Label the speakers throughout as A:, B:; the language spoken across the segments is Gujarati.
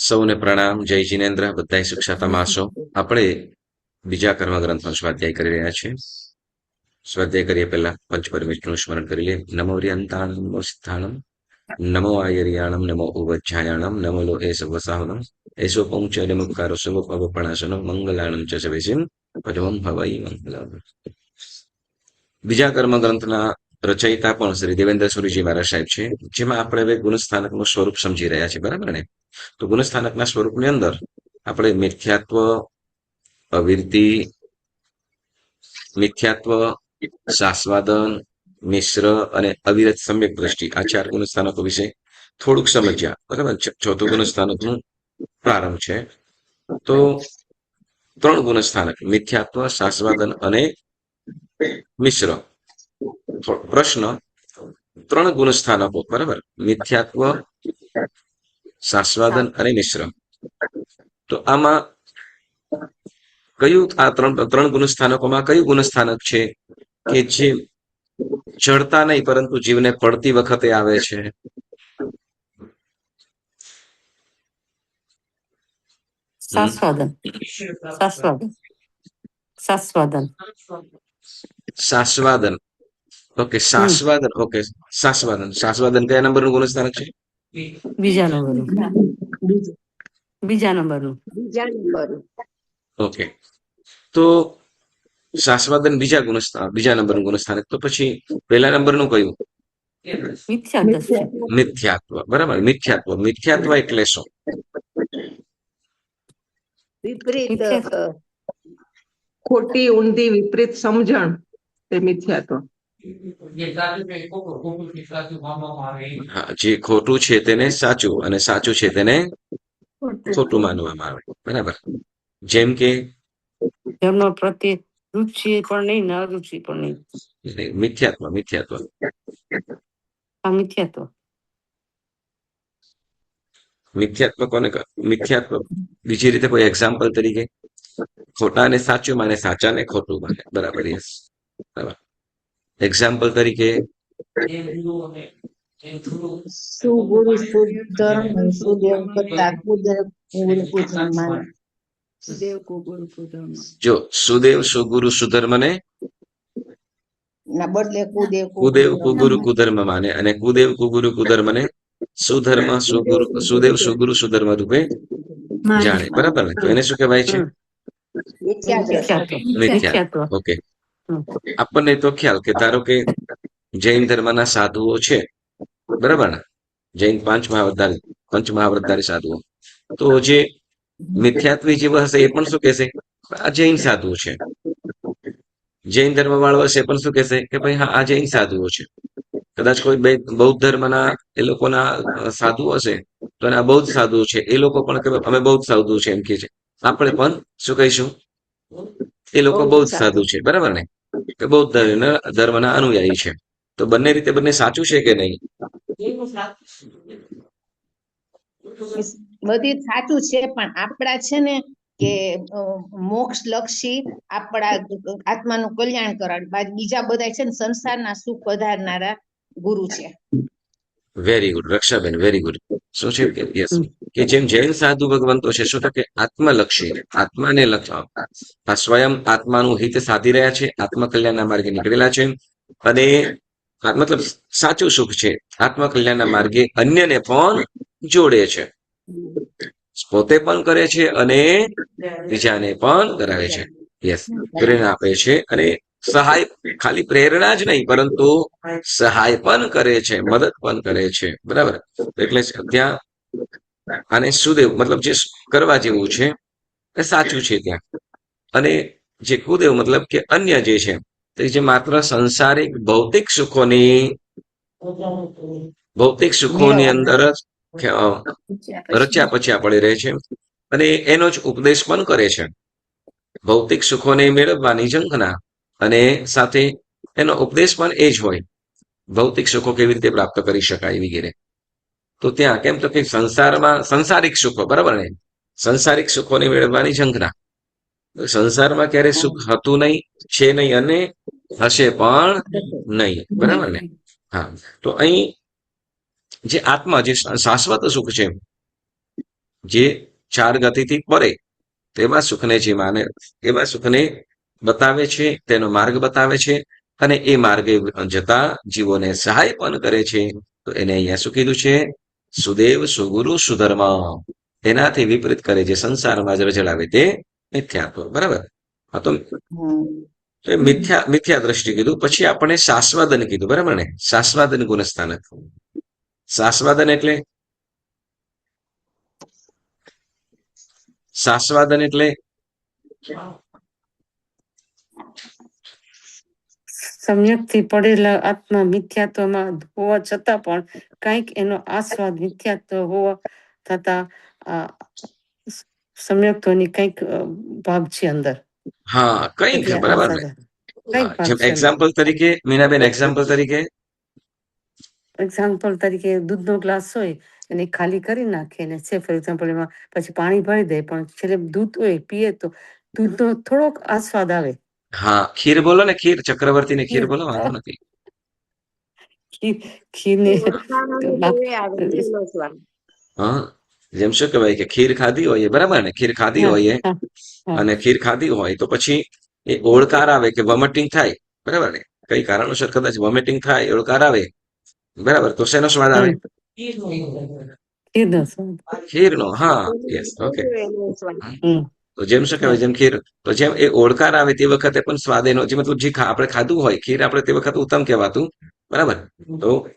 A: સૌને પ્રણામ. જય જિનેન્દ્ર. બધાય સુખશાતામાં હશો. આપણે બીજા કર્મ ગ્રંથનો સ્વાધ્યાય કરી રહ્યા છીએ. સ્વાધ્યાય કરીએ પહેલા પંચપરમેશ્વરનું સ્મરણ કરી લે. નમો ર્યંતાણમ નમો સિદ્ધાણમ નમો આયર્યાણમ નમો ઉવજ્જાયાણમ નમો લો એ સવસાહનમ એસો પંચ નમુકારો સવપવપણાસનો મંગલાણમ ચ સવેસિમ પદવમ ભવઈ મંગલમ. બીજા કર્મ ગ્રંથના રચયિતા પણ શ્રી દેવેન્દ્ર સુરીજી મહારાજ સાહેબ છે, જેમાં આપણે હવે ગુણસ્થાનકનું સ્વરૂપ સમજી રહ્યા છીએ. બરાબર ને? તો ગુણસ્થાનકના સ્વરૂપની અંદર આપણે મિથ્યાત્વ, અવિરતિ, મિથ્યાત્વ, શાસ્વાદન, મિશ્ર અને અવિરત સમ્યક દ્રષ્ટિ, આ ચાર ગુણસ્થાનકો વિશે થોડુંક સમજ્યા. બરાબર. ચોથું ગુણસ્થાનકનું પ્રારંભ છે. તો ત્રણ ગુણસ્થાનક મિથ્યાત્વ, શાસ્વાદન અને મિશ્ર. પ્રશ્ન: ત્રણ ગુણસ્થાનકો, બરાબર, મિથ્યાત્વ, શાસ્વાદન અને મિશ્ર. તો આમાં કયું, આ ત્રણ ગુણસ્થાનકોમાં કયું ગુણસ્થાનક છે કે જે ચડતા નહીં પરંતુ જીવને પડતી વખતે આવે છે?
B: શાસ્વાદન. શાસ્વાદન. શાસ્વાદન.
A: શાસ્વાદન. ઓકે, શાસ્વાદન. ઓકે, શાસ્વાદન. શાસ્વાદન કયા નંબરનું ગુણસ્થાનક છે?
B: બીજા નંબરનું. બીજા નંબરનું.
A: ઓકે, તો શાસ્વાદન બીજા નંબરનું ગુણસ્થાનક. તો પછી પહેલા નંબરનું કયું? મિથ્યાત્વ. બરાબર. મિથ્યાત્વ એટલે શું?
C: વિપરીત, ખોટી, ઊંધી, વિપરીત સમજણ એ મિથ્યાત્વ.
A: હા, જે ખોટું છે તેને સાચું અને સાચું છે તેને ખોટું માનવામાં આવે. બરાબર. જેમ કે
B: ધર્મ પ્રત્યે રુચિ પણ નહીં ને અરુચિ પણ નહીં.
A: મિથ્યાત્વ.
B: મિથ્યાત્વ.
A: મિથ્યાત્વ કોને મિથ્યાત્વ બીજી રીતે કોઈ એક્ઝામ્પલ તરીકે? ખોટા ને સાચું માને, સાચા ને ખોટું માને. બરાબર. યસ. બરાબર. એક્ઝામ્પલ તરીકે
D: સુગુરુ સુધર્મ સુદેવ કરતા ગુરુ માને.
A: જો સુદેવ સુગુરુ સુધર્મ ને
D: ના બદલે
A: કુદેવ કુગુરુ કુધર્મ માને, અને કુદેવ કુગુરુ કુધર્મ ને સુધર્મ સુદેવ સુગુરુ સુધર્મ રૂપે જાણે. બરાબર ને? તો એને શું કહેવાય છે? મિથ્યાત્વ. ઓકે, આપણને તો ખ્યાલ કે ધારો કે જૈન ધર્મના સાધુઓ છે, બરાબર ને? જૈન પંચમહાવૃતધારી સાધુઓ, તો જે મિથ્યાત્વી જીવ હશે એ પણ શું કહેશે? આ જૈન સાધુઓ છે. જૈન ધર્મ વાળો હશે પણ શું કહેશે? કે ભાઈ હા, આ જૈન સાધુઓ છે. કદાચ કોઈ બૌદ્ધ ધર્મના એ લોકોના સાધુઓ હશે તો આ બૌદ્ધ સાધુઓ છે, એ લોકો પણ કે અમે બૌદ્ધ સાધુ છે એમ કે છે. આપણે પણ શું કહીશું? એ લોકો બૌદ્ધ સાધુ છે. બરાબર ને? કે બૌદ્ધ ધર્મના અનુયાયી છે. તો બંને રીતે બંને સાચું છે કે નહીં?
D: બધી સાચું છે, પણ આપણા છે ને કે મોક્ષ લક્ષી, આપણા આત્માનું કલ્યાણ કરાવ. બીજા બધા છે ને સંસારના સુખ વધારનારા ગુરુ છે.
A: વેરી ગુડ રક્ષાબેન, વેરી ગુડ. શું છે કે યસ, કે જેમ જૈન સાધુ ભગવંતો છે શું કે આત્મલક્ષી, આત્માને આ સ્વયં આત્માનું હિત સાધી રહ્યા છે, આત્મકલ્યાણના માર્ગે નીકળેલા છે, અને મતલબ સાચું સુખ છે. આત્મકલ્યાણના માર્ગે અન્યને પણ જોડે છે, પોતે પણ કરે છે અને બીજાને પણ કરાવે છે. યસ, પ્રેરણા આપે છે અને સહાય, ખાલી પ્રેરણા જ નહીં પરંતુ સહાય પણ કરે છે, મદદ પણ કરે છે. બરાબર. એટલે ત્યાં આને સુદેવ મતલબ જે કરવા જેવું છે એ સાચું છે ત્યાં, અને જે કુદેવ મતલબ કે અન્ય જે છે તે જે માત્ર સંસારિક ભૌતિક સુખોની અંદર જ રચ્યા પચ્યા પડી રહે છે, અને એનો જ ઉપદેશ પણ કરે છે. ભૌતિક સુખોને મેળવવાની ઝંખના, અને સાથે એનો ઉપદેશ પણ એ જ હોય, ભૌતિક સુખો કેવી રીતે પ્રાપ્ત કરી શકાય વગેરે. તો ત્યાં કેમ તો કે સંસારમાં સંસારિક સુખો, બરાબર ને, સંસારિક સુખોને મેળવવાની ઝંખના. સંસારમાં ક્યારે સુખ હતું નહીં, છે નહીં, અને હશે પણ નહીં. બરાબર ને? હા. તો અહીં જે આત્મા, જે શાશ્વત સુખ છે જે ચાર ગતિથી પરે તેવા સુખને જે માને એવા સુખને બતાવે છે, તેનો માર્ગ બતાવે છે અને એ માર્ગે જતા જીવોને સહાય પણ કરે છે. તો એને અહીંયા શું કીધું છે? સુદેવ, સુગુરુ, સુધર્મ. એનાથી વિપરીત કરે જે સંસારમાં જ રજળાવે તે મિથ્યાત્વ. બરાબર. હા, તો મિથ્યા દ્રષ્ટિ કીધું. પછી આપણે શાસ્વાદન કીધું. બરાબર ને? શાસ્વાદન ગુણસ્થાનક. શાસ્વાદન એટલે શાસ્વાદન એટલે
B: સમ્યકથી પડેલા આત્મા મિથ્યાત્વમાં હોવા છતાં પણ કંઈક એનો આસ્વાદ મિથ્યાત્વ હોવા થતા સમ્યક્ત્વની કંઈક ભાગ છે અંદર.
A: હા, કંઈક
B: એટલે
A: બરાબર ને?
B: કંઈક ભાગ
A: જેમ
B: છે અંદર.
A: એક્ઝામ્પલ તરીકે મીનાબેન, એક્ઝામ્પલ તરીકે
B: એક્ઝામ્પલ તરીકે દૂધનો ગ્લાસ હોય એને ખાલી કરી નાખે ને છે ફોર એક્ઝામ્પલ એમાં પછી પાણી ભરી દે, પણ છેલ્લે દૂધ હોય પીએ તો દૂધનો થોડોક આસ્વાદ આવે.
A: હા, ખીર બોલો ને, ખીર ચક્રવર્તીને ખીર બોલો, વાંધો નથી.
B: ખીરને
A: હા, જેમ શું કહેવાય કે ખીર ખાધી હોય, બરાબર ને? ખીર ખાધી હોય અને ખીર ખાધી હોય તો પછી એ ઓળકાર આવે કે વોમિટિંગ થાય, બરાબર ને? કઈ કારણોસર કદાચ વોમિટિંગ થાય, ઓળકાર આવે, બરાબર, તો શેનો સ્વાદ આવે?
B: ખીરનો સ્વાદ.
A: ખીરનો. હા, યસ, ઓકે. તો જેમ શું કહેવાય, જેમ ખીર, તો જેમ એ ઓળકાર આવે તે વખતે પણ સ્વાદ એનો, જે મતલબ જે આપણે ખાધું હોય ખીર, આપણે તે વખતે ઉત્તમ કહેવાતું, બરાબર.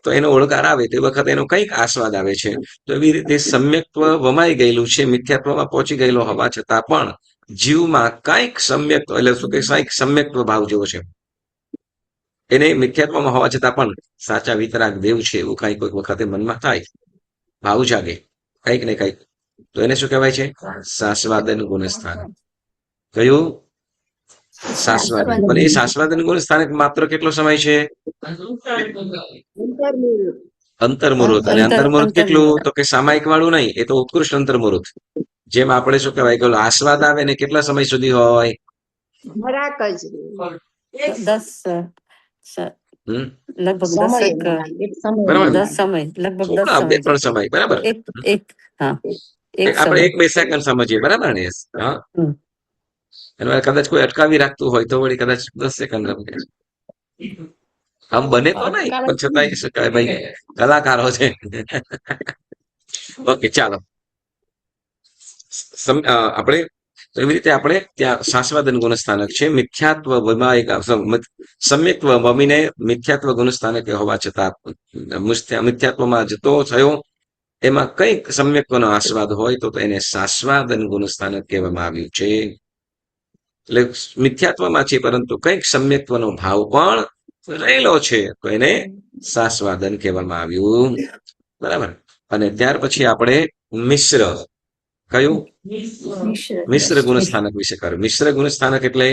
A: તો એનો ઓળકાર આવે તે વખતે એનો કંઈક આસ્વાદ આવે છે. તો એવી રીતે સમ્યક્ત્વ વમાઈ ગયેલું છે, મિથ્યાત્વમાં પહોંચી ગયેલો હોવા છતાં પણ જીવમાં કંઈક સમ્યક્ત્વ, એટલે શું કે કંઈક સમ્યક્ત્વ ભાવ જેવો છે. એને મિથ્યાત્વમાં હોવા છતાં પણ સાચા વિતરાગ દેવ છે એવું કંઈક કોઈક વખતે મનમાં થાય, ભાવ જાગે કંઈક ને કંઈક. તો એને શું કહેવાય છે? શાસ્વાદન ગુણસ્થાન. કયું? શાસ્વાદન. પણ એ શાસ્વાદન ગુણસ્થાનક માત્ર કેટલો સમય છે? અંતર્મુહૂર્ત. અને અંતર્મુહૂર્ત કેટલું? તો કે સામાયિક વાળું નહીં, એ તો ઉત્કૃષ્ટ અંતર્મુહૂર્ત. જેમ આપણે શું કહેવાય કે આસ્વાદ આવે ને કેટલા સમય સુધી હોય?
B: 10
A: હમ,
B: લગભગ
D: સમય
B: 10
A: બરાબર.
B: 10 સમય, લગભગ 10
A: થોડા બે
B: સમય
A: ત્રણ સમય, બરાબર.
B: એક હા એક
A: આપણે
B: સમય.
A: 1-2 સેકન્ડ સમજીએ, બરાબર ને? હા, અને કદાચ કોઈ અટકાવી રાખતું હોય તો વળી કદાચ 10 સેકન્ડ રમે. આમ બને તો નહીં, પણ છતાંય શું કહેવાય ભાઈ, કલાકારો છે. ઓકે, ચાલો. આપણે એવી રીતે આપણે ત્યાં શાસ્વાદન ગુણસ્થાનક છે. મિથ્યાત્વ સમ્યક્ત્વ વમીને મિથ્યાત્વ ગુણસ્થાનક હોવા છતાં મિથ્યાત્વમાં જતો થયો, એમાં કંઈક સમ્યક્ત્વનો આસ્વાદ હોય તો એને શાસ્વાદન ગુણસ્થાનક કહેવામાં આવ્યું છે. એટલે મિથ્યાત્વમાં છે પરંતુ કંઈક સમ્યક્ત્વનો ભાવ પણ રહેલો છે, તો એને શાસ્વાદન કહેવામાં આવ્યું, બરાબર. અને ત્યાર પછી આપણે મિશ્ર, કયું? મિશ્ર ગુણસ્થાનક વિશે કર્યું. મિશ્ર ગુણસ્થાનક એટલે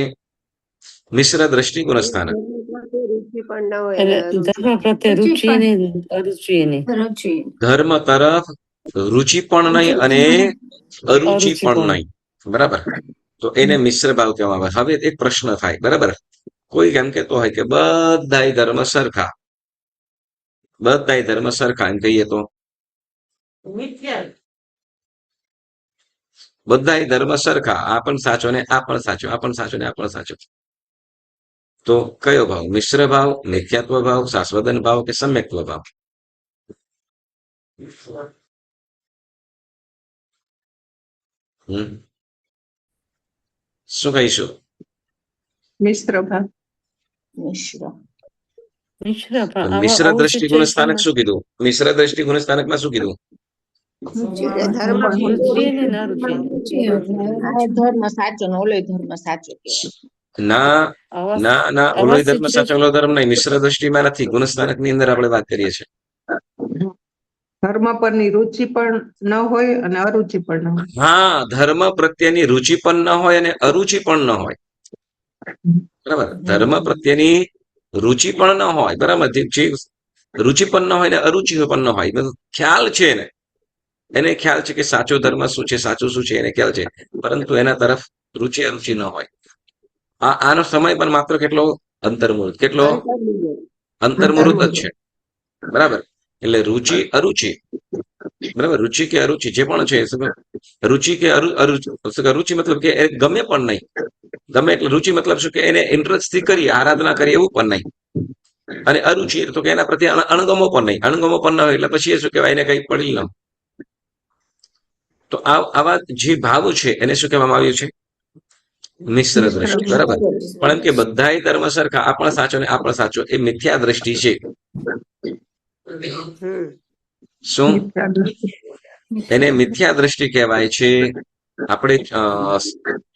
A: મિશ્ર દ્રષ્ટિ ગુણસ્થાનક.
B: ધર્મ પ્રત્યે રુચિ ને અરુચિ ને
A: ધર્મ તરફ રુચિ પણ નહીં અને અરુચિ પણ નહીં, બરાબર. તો એને મિશ્ર ભાવ કહેવામાં આવે. હવે એક પ્રશ્ન થાય, બરાબર. કોઈ એમ કેતો હોય કે બધાય ધર્મ સરખા, બધાય ધર્મ સરખા એમ કહીએ તો બધાય ધર્મ સરખા, આ પણ સાચો ને આ પણ સાચો, આ પણ સાચો ને આ પણ સાચો. તો કયો ભાવ? મિશ્ર ભાવ, મિથ્યાત્વ ભાવ, શાસ્વદન ભાવ કે સમ્યક્ત્વ ભાવ? શું કહીશું?
C: મિશ્ર ભાવ.
A: મિશ્ર દ્રષ્ટિ ગુણસ્થાનક શું કીધું? મિશ્ર દ્રષ્ટિ ગુણસ્થાનકમાં શું કીધું?
D: ધર્મ સાચો ને ઓલો ધર્મ સાચો.
A: ના ના ના, ઓલો ધર્મ સાચો, ઓલો ધર્મ નહીં. મિશ્ર દ્રષ્ટિમાં નથી, ગુણસ્થાનક ની અંદર આપણે વાત કરીએ છીએ.
C: ધર્મ પરની રુચિ પણ ન હોય અને અરુચિ પણ ન હોય.
A: હા, ધર્મ પ્રત્યેની રુચિ પણ ન હોય અને અરુચિ પણ ન હોય, બરાબર. ધર્મ પ્રત્યેની રુચિ પણ ન હોય, બરાબર. જે રુચિ પણ ન હોય ને અરુચિ પણ ન હોય, ખ્યાલ છે ને, એને ખ્યાલ છે કે સાચો ધર્મ શું છે, સાચું શું છે, એને ખ્યાલ છે, પરંતુ એના તરફ રુચિ અરુચિ ન હોય. આનો સમય પણ માત્ર કેટલો? અંતર્મુહૂર્ત. કેટલો? અંતર્મુહૂર્ત જ છે, બરાબર. એટલે રુચિ અરુચિ, બરાબર, રુચિ કે અરુચિ જે પણ છે રુચિ કે રુચિ મતલબ કે એ ગમે પણ નહીં. ગમે એટલે રુચિ મતલબ શું કે એને ઇન્ટરેસ્ટ થી કરી આરાધના કરી એવું પણ નહીં. અને અરુચિ તો કે એના પ્રત્યે અણગમો પણ નહીં. અણગમો પણ ન હોય એટલે પછી એ શું કહેવાય, એને કઈ પડી ન. તો આવા જે ભાવ છે એને શું કહેવામાં આવ્યું છે? મિશ્ર દ્રષ્ટિ. બરાબર. પણ એમ કે બધાય ધર્મ સરખા, આ પણ સાચો ને આ પણ સાચો, એ મિથ્યા દ્રષ્ટિ છે. શું એને મિથ્યા દ્રષ્ટિ કહેવાય છે? આપણે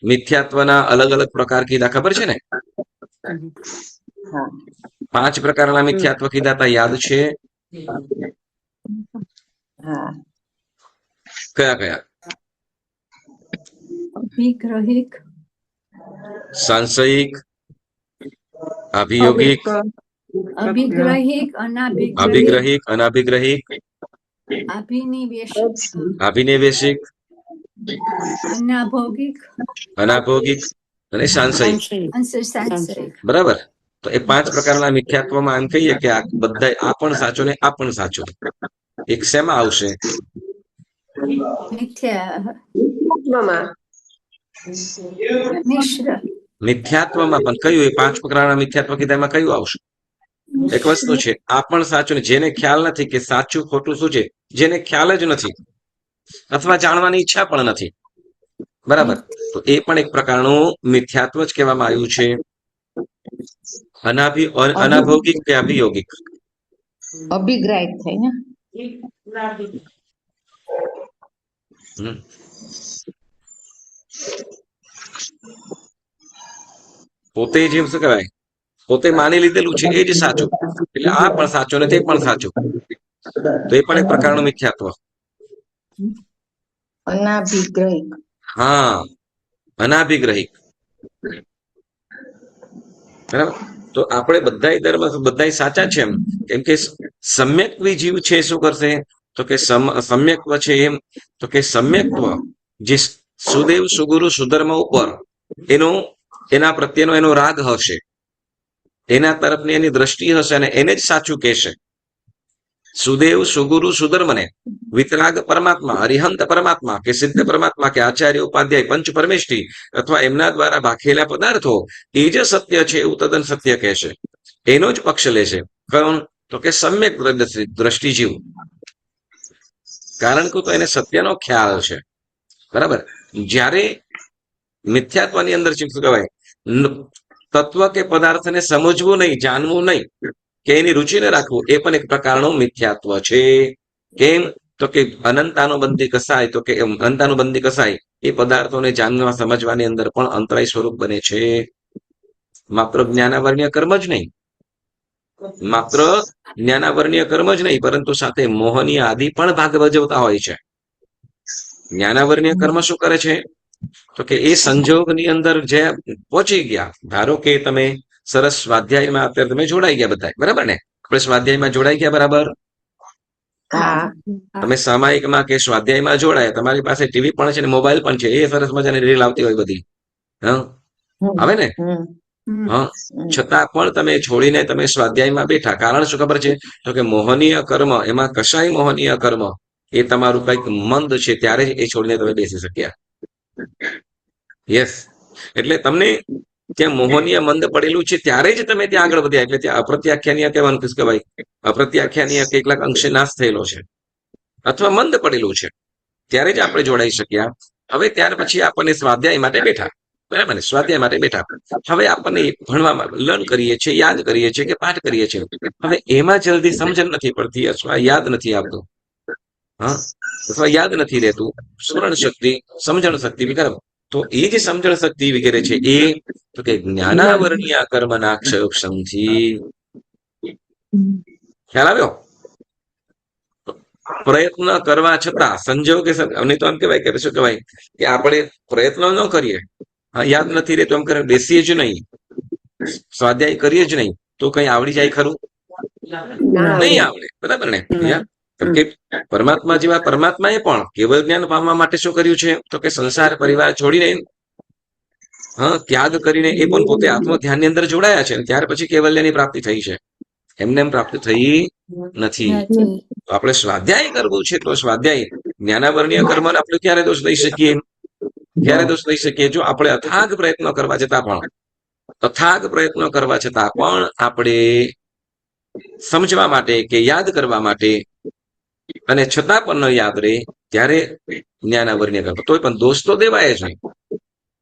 A: મિથ્યાત્વના અલગ અલગ પ્રકાર કીધા, ખબર છે ને?
D: હા
A: 5 પ્રકારના મિથ્યાત્વ કીધા હતા, યાદ છે?
D: હા
A: કયા કયા?
E: અભિગ્રહિક,
A: સાંશયિક, અભિયોગિક,
E: અભિગ્રહિક, અનાભિગ્રહિક,
A: અભિગ્રહિક, અનાભિગ્રહિક,
E: અભિનિવેશિક,
A: અભિનિવેશિક,
E: અનાભોગિક,
A: અનાભોગિક અને સાંશયિક.
E: અંશસાંશયિક.
A: બરાબર. તો એ 5 પ્રકારના મિથ્યાત્વમાં એમ કહીએ કે આ બધા આ પણ સાચો ને આ પણ સાચો. એક શેમાં આવશે?
E: મિથ્યા મિશ્ર
A: મિથ્યાત્વમાં. પણ કયું? એ 5 પ્રકારના મિથ્યાત્વ કીધા એમાં કયું આવશે? એક વસ્તુ છે આ પણ સાચું, ને જેને ખ્યાલ નથી કે સાચું ખોટું શું છે, જેને ખ્યાલ જ નથી અથવા જાણવાની ઈચ્છા પણ નથી. બરાબર. તો એ પણ એક પ્રકારનું મિથ્યાત્વ જ કહેવામાં આવ્યું છે. અનાભોગિક કે અભિયોગિક?
D: અભિગ્રાહિક થાય ને.
A: હમ. પોતે જેમ શું કહેવાય, પોતે માની લીધેલું છે એ જ સાચું, એટલે આ પણ સાચું ને તે પણ સાચું. તો એ પણ એક પ્રકારનું મિથ્યાત્વ.
D: અનાભિગ્રહિક.
A: હા, અનાભિગ્રહિક. બરાબર. તો આપણે બધાય ધર્મ બધાય સાચા છે એમ, કેમ કે સમ્યક્વી જીવ છે શું કરશે? તો કે સમ્યક્વ છે એમ. તો કે સમ્યક્વ જે સુદેવ સુગુરુ સુધર્મ ઉપર એના પ્રત્યેનો એનો રાગ હશે, એના તરફની એની દ્રષ્ટિ હશે અને એને જ સાચું કહેશે. સુદેવ સુગુરુ સુધર્મને વિતરાગ પરમાત્મા, અરિહંત પરમાત્મા કે સિદ્ધ પરમાત્મા કે આચાર્ય ઉપાધ્યાય પંચ પરમેષ્ઠી અથવા એમના દ્વારા ભાખેલા પદાર્થો એ જ સત્ય છે એવું તદ્દન સત્ય કહેશે. એનો જ પક્ષ લેશે. કોણ? તો કે સમ્યક દ્રષ્ટિ જીવ. કારણ કે તો એને સત્યનો ખ્યાલ છે. બરાબર. જ્યારે મિથ્યાત્વની અંદર શું કહેવાય, તત્વ કે પદાર્થને સમજવું નહીં, જાણવું નહીં કે એની રુચિને રાખવું, એ પણ એક પ્રકારનું મિથ્યાત્વ છે. કેમ? તો કે અનંતાનુબંધી કસાય, તો કે અનંતાનુબંધી કસાય એ પદાર્થોને જાણવા સમજવાની અંદર પણ અંતરાય સ્વરૂપ બને છે. માત્ર જ્ઞાનાવર્ણ્ય કર્મ જ નહીં, માત્ર જ્ઞાનાવર્ણ્ય કર્મ જ નહીં, પરંતુ સાથે મોહની આદિ પણ ભાગ ભજવતા હોય છે. જ્ઞાનાવર્ણ્ય કર્મ શું કરે છે? તો કે એ સંજોગની અંદર જે પહોંચી ગયા, ધારો કે તમે સરસ સ્વાધ્યાયમાં અત્યારે તમે જોડાઈ ગયા બધા, બરાબર ને? આપણે સ્વાધ્યાયમાં જોડાઈ ગયા, બરાબર?
D: હા
A: તમે સામાયિકમાં કે સ્વાધ્યાયમાં જોડાયા, તમારી પાસે ટીવી પણ છે ને મોબાઈલ પણ છે, એ સરસ મજાની રીલ આવતી હોય બધી, હા આવે ને? હા. છતાં પણ તમે છોડીને તમે સ્વાધ્યાયમાં બેઠા, કારણ શું ખબર છે? તો કે મોહનીય કર્મ, એમાં કશાય મોહનીય કર્મ એ તમારું કંઈક મંદ છે ત્યારે જ એ છોડીને તમે બેસી શક્યા. યસ. એટલે તમને ત્યાં મોહનીય મંદ પડેલું છે ત્યારે જ તમે ત્યાં આગળ વધ્યા. એટલે ત્યાં અપ્રત્યાખ્યાનીય કહેવાનું કે ભાઈ અપ્રત્યાખ્યાનીય કેટલાક અંશે નાશ થયેલો છે અથવા મંદ પડેલું છે, ત્યારે જ આપણે જોડાઈ શક્યા. હવે ત્યાર પછી આપણને સ્વાધ્યાય માટે બેઠા, બરાબર ને? સ્વાધ્યાય માટે બેઠા. હવે આપણને ભણવામાં લર્ન કરીએ છીએ, યાદ કરીએ છીએ કે પાઠ કરીએ છીએ. હવે એમાં જલ્દી સમજણ નથી પડતી અથવા યાદ નથી આવતું, હા, અથવા યાદ નથી રહેતું. સ્મરણ શક્તિ, સમજણ શક્તિ વગેરે. તો એ જે સમજણ શક્તિ વગેરે છે એ તો કે જ્ઞાનાવરણીય કર્મના ક્ષયક્ષમથી. ખ્યાલ આવ્યો? પ્રયત્ન કરવા છતાં સંજોગે નહીં તો એમ કહેવાય કે શું કહેવાય કે આપણે પ્રયત્ન ન કરીએ, હા, યાદ નથી રહેતું એમ કરે બેસીએ જ નહીં, સ્વાધ્યાય કરીએ જ નહીં, તો કઈ આવડી જાય ખરું? નહીં આવડે. બરાબર ને? કેમ કે પરમાત્મા જેવા પરમાત્માએ પણ કેવળ જ્ઞાન પામવા માટે શું કર્યું છે? તો કે સંસાર પરિવાર છોડીને, હા, ત્યાગ કરીને એ પણ પોતે આત્મ ધ્યાનની અંદર જોડાયા છે. ત્યાર પછી કેવલ્યની પ્રાપ્તિ થઈ છે. એમને એમ પ્રાપ્તિ થઈ નથી. આપણે સ્વાધ્યાય કરવું છે તો સ્વાધ્યાય જ્ઞાનાવર્ણીય કર્મને આપણે ક્યારે દોષ દઈ શકીએ? ક્યારે દોષ દઈ શકીએ? જો આપણે અથાગ પ્રયત્નો કરવા છતાં પણ આપણે સમજવા માટે કે યાદ કરવા માટે અને છતાં પણ ન યાદ રહે ત્યારે જ્ઞાનાવર્ણીય કર્મ, તોય પણ દોષ તો દેવાય જ નહીં.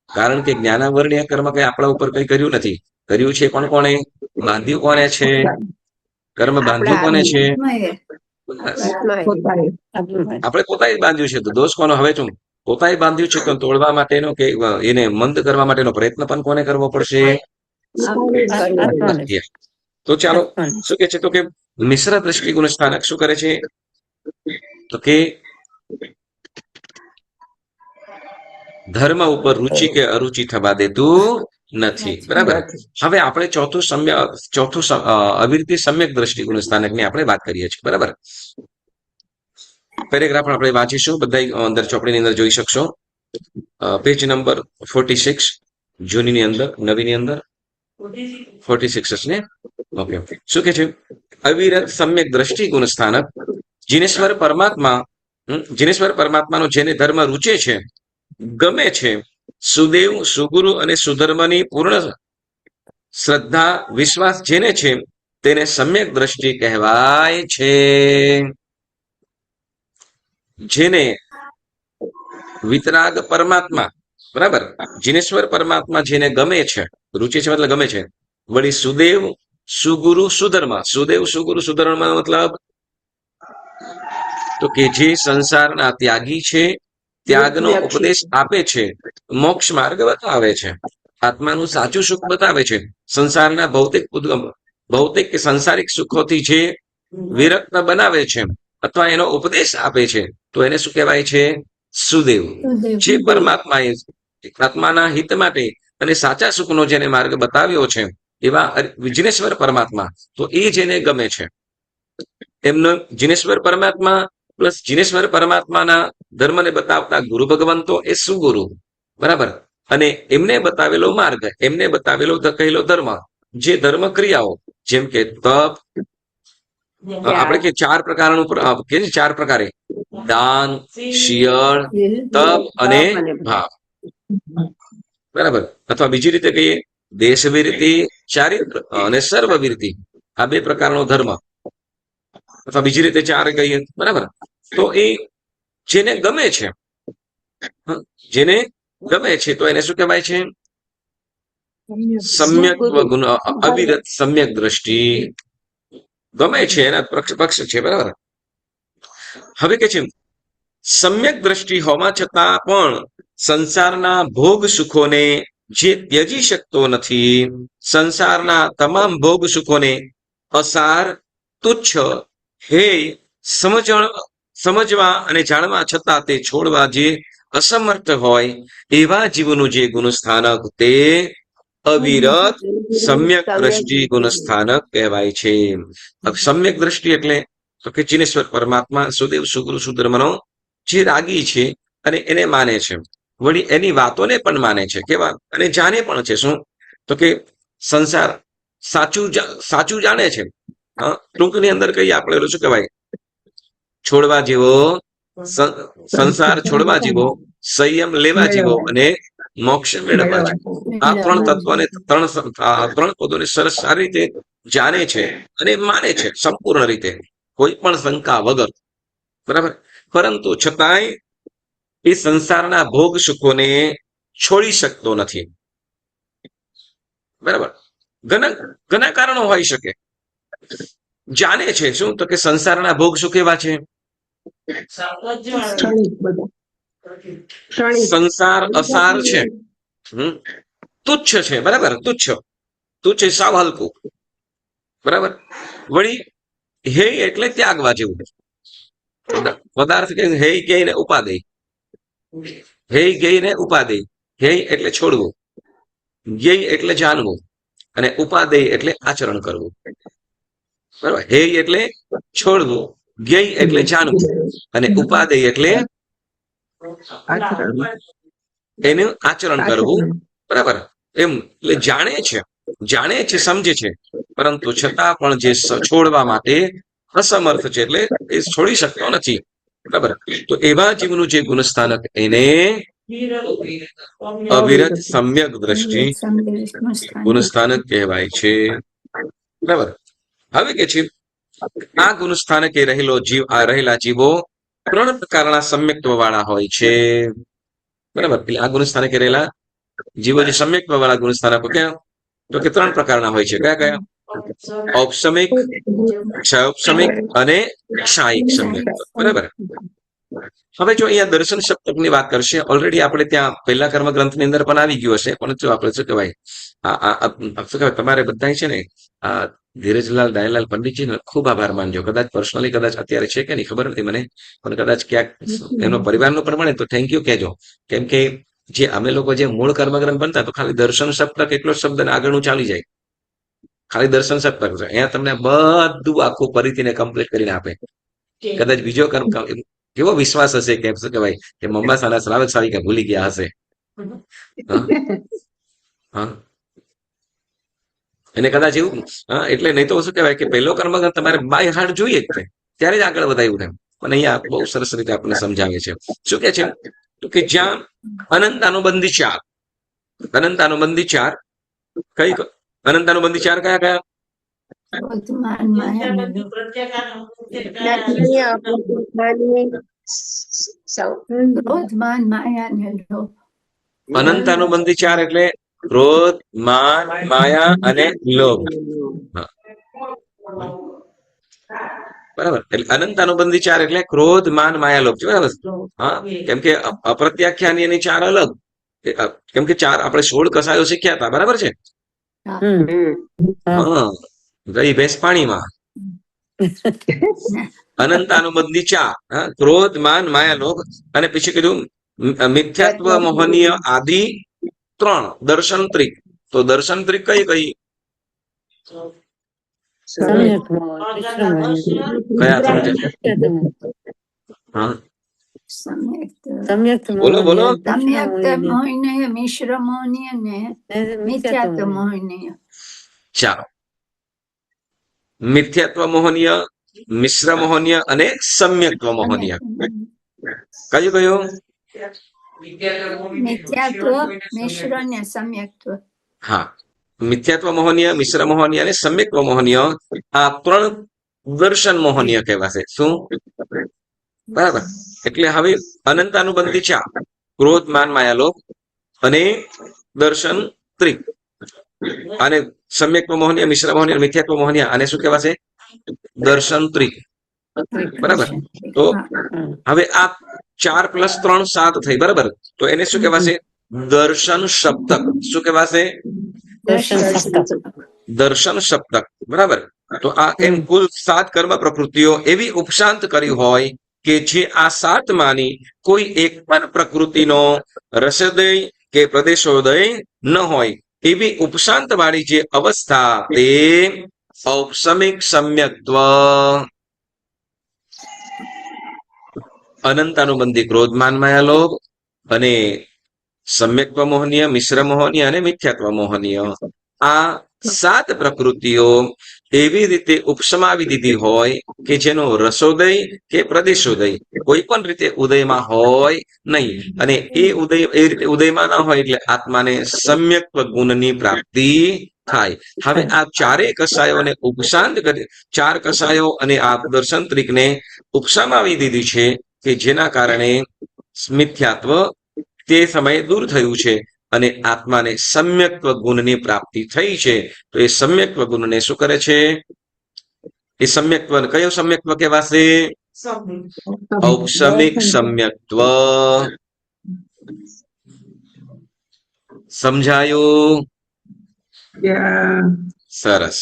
A: કારણ કે જ્ઞાનાવર્ણીય કર્મ કઈ આપણા ઉપર કઈ કર્યું નથી. કર્યું છે પણ કોણે? બાંધ્યું કોને છે? કર્મ બાંધ્યું કોને છે?
C: પોતાએ.
A: આપણે પોતાએ જ બાંધ્યું છે. તો દોષ કોનો? હવે શું પોતાએ બાંધ્યું છે તો તોડવા માટેનો કે એને મંદ કરવા માટેનો પ્રયત્ન પણ કોને કરવો પડશે?
B: આત્માને.
A: તો ચાલો
B: આત્માને.
A: શું કે છે? તો કે મિશ્ર દ્રષ્ટિગુણ સ્થાનક શું કરે છે? તો કે ધર્મ ઉપર રુચિ કે અરુચિ થવા દેતું નથી. બરાબર. હવે આપણે ચોથું અવિરતિ સમ્યક દ્રષ્ટિગુણ સ્થાનકની આપણે વાત કરીએ છીએ. બરાબર. પેરેગ્રાફ આપણે વાંચીશું. બધા અંદર ચોપડીની અંદર જોઈ શકશો. પેજ નંબર 46 જૂનીની અંદર, નવીની અંદર 46 ને. ઓકે. શું કે છે? અવિરત સમ્યક દ્રષ્ટિગુણ સ્થાનક જીનેશ્વર પરમાત્માનો જેને ધર્મ રૂચે છે, ગમે છે, સુદેવ, સુગુરુ અને સુધર્મની પૂર્ણ શ્રદ્ધા વિશ્વાસ જેને છે તેને સમ્યક દ્રષ્ટિ કહેવાય છે. જેને વિતરાગ પરમાત્મા, બરાબર, જીનેશ્વર પરમાત્મા જેને ગમે છે, રૂચિ છે મતલબ ગમે છે, વળી સુદેવ, સુગુરુ, સુધર્મ, સુદેવ, સુગુરુ, સુધર્મ મતલબ તો કે જે સંસારના ત્યાગી છે, ત્યાગનો ઉપદેશ આપે છે, મોક્ષ માર્ગ બતાવે છે, આત્માનું સાચું સુખ બતાવે છે, સંસારના ભૌતિક કે સંસારિક સુખોથી જે વિરક્ત બનાવે છે અથવા એનો ઉપદેશ આપે છે તો એને શું કહેવાય છે? સુદેવ. જે પરમાત્માએ આત્માના હિત માટે અને સાચા સુખનો જેને માર્ગ બતાવ્યો છે એવા જીનેશ્વર પરમાત્મા, તો એ જેને ગમે છે એમનો જીનેશ્વર પરમાત્મા પ્લસ જીનેશ્વર પરમાત્માના ધર્મને બતાવતા ગુરુ ભગવંતો એ સુગુરુ, બરાબર, અને એમને બતાવેલો માર્ગ, એમને બતાવેલો કહેલો ધર્મ, જે ધર્મ ક્રિયાઓ જેમ કે તપ, આપણે કે 4 પ્રકારનું કે 4 પ્રકારે દાન, શિયળ, તપ અને ભાવ, બરાબર, અથવા બીજી રીતે કહીએ દેશવિરતિ, ચારિત્ર અને સર્વવિરતિ, આ 2 પ્રકારનો ધર્મ, અથવા બીજી રીતે 4 કહીએ, બરાબર. તો એ જેને ગમે છે, જેને ગમે છે તો એને શું કહેવાય છે? સમ્યક ગુણ, અવિરત સમ્યક દ્રષ્ટિ. ગમે છે એના પક્ષ છે, બરાબર. હવે કે છે સમ્યક દ્રષ્ટિ હોવા છતાં પણ સંસારના ભોગ સુખોને જે ત્યજી શકતો નથી, સંસારના તમામ ભોગ સુખોને અસાર, તુચ્છ, હેય સમજવા અને જાણવા છતાં તે છોડવા જે અસમર્થ હોય એવા જીવનું જે ગુણસ્થાનક તે અવિરત સમ્યક દ્રષ્ટિ ગુણસ્થાનક કહેવાય છે. સમ્યક દ્રષ્ટિ એટલે તો કે જીનેશ્વર પરમાત્મા, સુદેવ, સુગુરુ, સુધર્મનો જે રાગી છે અને એને માને છે, વળી એની વાતોને પણ માને છે, કેવા અને જાણે પણ છે. શું? તો કે સંસાર સાચું જાણે છે. ટૂંકની અંદર કહીએ આપણે શું કહેવાય? છોડવા જેવો સંસાર, છોડવા જેવો સંયમ લેવા જેવો અને મોક્ષ મેળવવા જેવો. આ 3 તત્વોને 3 પદોને સરસ સારી રીતે જાણે છે અને માને છે સંપૂર્ણ રીતે, કોઈ પણ શંકા વગર, બરાબર. પરંતુ છતાંય એ સંસારના ભોગ સુખોને છોડી શકતો નથી, બરાબર. ઘણા કારણો હોઈ શકે. જાણે છે શું? તો કે સંસારના ભોગ સુખ એવા છે, સંસાર અસાર છે, તુચ્છ છે, બરાબર, તુચ્છ સાવ હલકું, બરાબર. વળી હેય એટલે ત્યાગવા જેવું પદાર્થ કે હેય ગઈને ઉપાદેય, હેય ગઈને ઉપાદેય, હેય એટલે છોડવું, જ્ઞેય એટલે જાણવું અને ઉપાદેય એટલે આચરણ કરવું, બરાબર. હેય એટલે છોડવું, જ્ઞેય એટલે જાણવું અને ઉપાદેય એટલે એનું આચરણ કરવું, બરાબર. એમ એટલે જાણે છે, સમજે છે, પરંતુ છતાં પણ જે છોડવા માટે અસમર્થ છે, એટલે એ છોડી શકતો નથી. બરાબર. તો એવા જીવનું જે ગુણસ્થાનક એને અવિરત સમ્યક દ્રષ્ટિ ગુણસ્થાનક કહેવાય છે. બરાબર. હવે કે છે આ ગુણસ્થાનકે રહેલા જીવો 3 પ્રકારના સમ્યક્ત્વ વાળા હોય છે. બરાબર. એટલે આ ગુણસ્થાનકે રહેલા જીવો જે સમ્યક્ત્વ વાળા ગુણસ્થાનકો ક્યાં? તો કે 3 પ્રકારના હોય છે. કયા કયા? ઔપસમિક, ક્ષયોપસમિક અને ક્ષાયિક સમ્યક્ત્વ. બરાબર. હવે જો અહીંયા દર્શન સપ્તકની વાત કરશે, ઓલરેડી આપણે ત્યાં પહેલા કર્મ ગ્રંથની અંદર પણ આવી ગયું હશે, પણ જો આપણે શું કહેવાય શું કહેવાય તમારે બધા છે ને આ ધીરજલાલ દયાલાલ પંડિતજીને ખૂબ આભાર માનજો. કદાચ પર્સનલી કદાચ અત્યારે છે કે નહીં ખબર નથી મને, પણ કદાચ ક્યાંક એનો પરિવારનો પણ મળે તો થેન્ક યુ કહેજો. કેમ કે જે અમે લોકો જે મૂળ કર્મગ્રંથ બનતા તો ખાલી દર્શન સપ્તક એટલો જ શબ્દ આગળનું ચાલી જાય, ખાલી દર્શન સપ્તક છે. અહીંયા તમને બધું આખું ફરીથી ને કમ્પ્લીટ કરીને આપે. કદાચ બીજો કર્મ કેવો વિશ્વાસ હશે કે શું કહેવાય કે મંબાસાના શ્રાવક સાવિકા ભૂલી ગયા હશે. હા, એને કદાચ એવું એટલે નહીં તો શું કહેવાય કે પહેલો કર્મગ્રંથ તમારે બાય હાર્ટ જોઈએ જ છે, ત્યારે જ આગળ વધાયું એમ. પણ અહીંયા બહુ સરસ રીતે આપણને સમજાવે છે. શું કે છે? તો કે જ્યાં અનંતાનુબંધી 4 અનંતાનુબંધી 4 કઈ અનંતાનુબંધી 4 કયા કયા?
E: વર્તમાન માયાનો ક્રોધમાન માયાને લોભ.
A: અનંતાનુબંધી 4 એટલે ક્રોધ, માન, માયા અને લોભ. બરાબર. એટલે અનંતાનુબંધી 4 એટલે ક્રોધ, માન, માયા, લોભ. બરાબર. હા, કેમ કે અપ્રત્યાખ્યાની એની 4 અલગ. કેમ કે 4 આપણે 16 કસાયો શીખ્યા હતા. બરાબર છે. હા, ગઈ ભેંસ પાણીમાં. અનંતાનુબંધી 4 ક્રોધ, માન, માયા, લોભ અને પછી કીધું મિથ્યાત્વ, મોહનીય આદિ 3 દર્શન ત્રિક. તો દર્શન ત્રિક કઈ કઈ?
B: સમ્યક
A: કયા સમજે? હા,
B: સમ્યક
A: બોલો, બોલો.
E: સમ્યક્ત મોહિનીય, મિશ્ર મોહિનીય ને મિથ્યાત્વ મોહિનીય.
A: ચાલો. મિથ્યાત્વ મોહનીય, મિશ્ર મોહનીય અને સમ્યક્ત્વ મોહનીય. કયું કયું?
E: મિથ્યાત્વ, મિશ્ર ને સમ્યક્ત્વ.
A: હા, મિથ્યાત્વ મોહનીય, મિશ્ર મોહનીય અને સમ્યક્ત્વ મોહનીય આ 3 દર્શન મોહનીય કહેવાશે. શું? બરાબર. એટલે હવે અનંતાનુબંધી 4 ક્રોધ, માન, માયા, લોભ અને દર્શન ત્રિક અને સમ્યક્ત્વ મોહનીય, મિશ્ર મોહનીય, મિથ્યાત્વ મોહનીય આને શું કહેવાશે? દર્શન ત્રિક. બરાબર. તો હવે આ 4 + 3 7 થઈ. બરાબર. તો એને શું કહેવાશે? દર્શન સપ્તક. શું કહેવાશે? દર્શન સપ્તક. બરાબર. તો આ એમ કુલ 7 કર્મ પ્રકૃતિઓ એવી ઉપશાંત કરી હોય કે જે આ 7 માની કોઈ એક પણ પ્રકૃતિનો રસોદય કે પ્રદેશોદય ન હોય એવી ઉપશાંત વાળી જે અવસ્થા તે ઔપસમિક સમ્યક્ત્વ. અનંતાનુબંધી ક્રોધ, માન, માયા, લોભ અને સમ્યક્ત્વ મોહનીય, મિશ્ર મોહનીય અને મિથ્યાત્વ મોહનીય આ 7 પ્રકૃતિઓ એવી રીતે ઉપસમાવી દીધી હોય કે જેનો રસોદય કે પ્રદેશોદય કોઈ પણ રીતે ઉદયમાં હોય નહીં. અને એ રીતે ઉદયમાં ન હોય એટલે આત્માને સમ્યક્ત્વ ગુણની પ્રાપ્તિ થાય. હવે આ 4 કસાયોને ઉપશાંત કરી 4 કસાયો અને આ દર્શન ત્રિકને ઉપસમાવી દીધી છે કે જેના કારણે મિથ્યાત્વ તે સમયે દૂર થયું છે અને આત્માને સમ્યક્ત્વ ગુણની પ્રાપ્તિ થઈ છે. તો એ સમ્યક્ત્વ ગુણને શું કરે છે? એ સમ્યક્ત્વ કયો સમ્યક્ત્વ કહેવાશે? ઔપસમિક સમ્યક્ત્વ. સમજાયું? સરસ.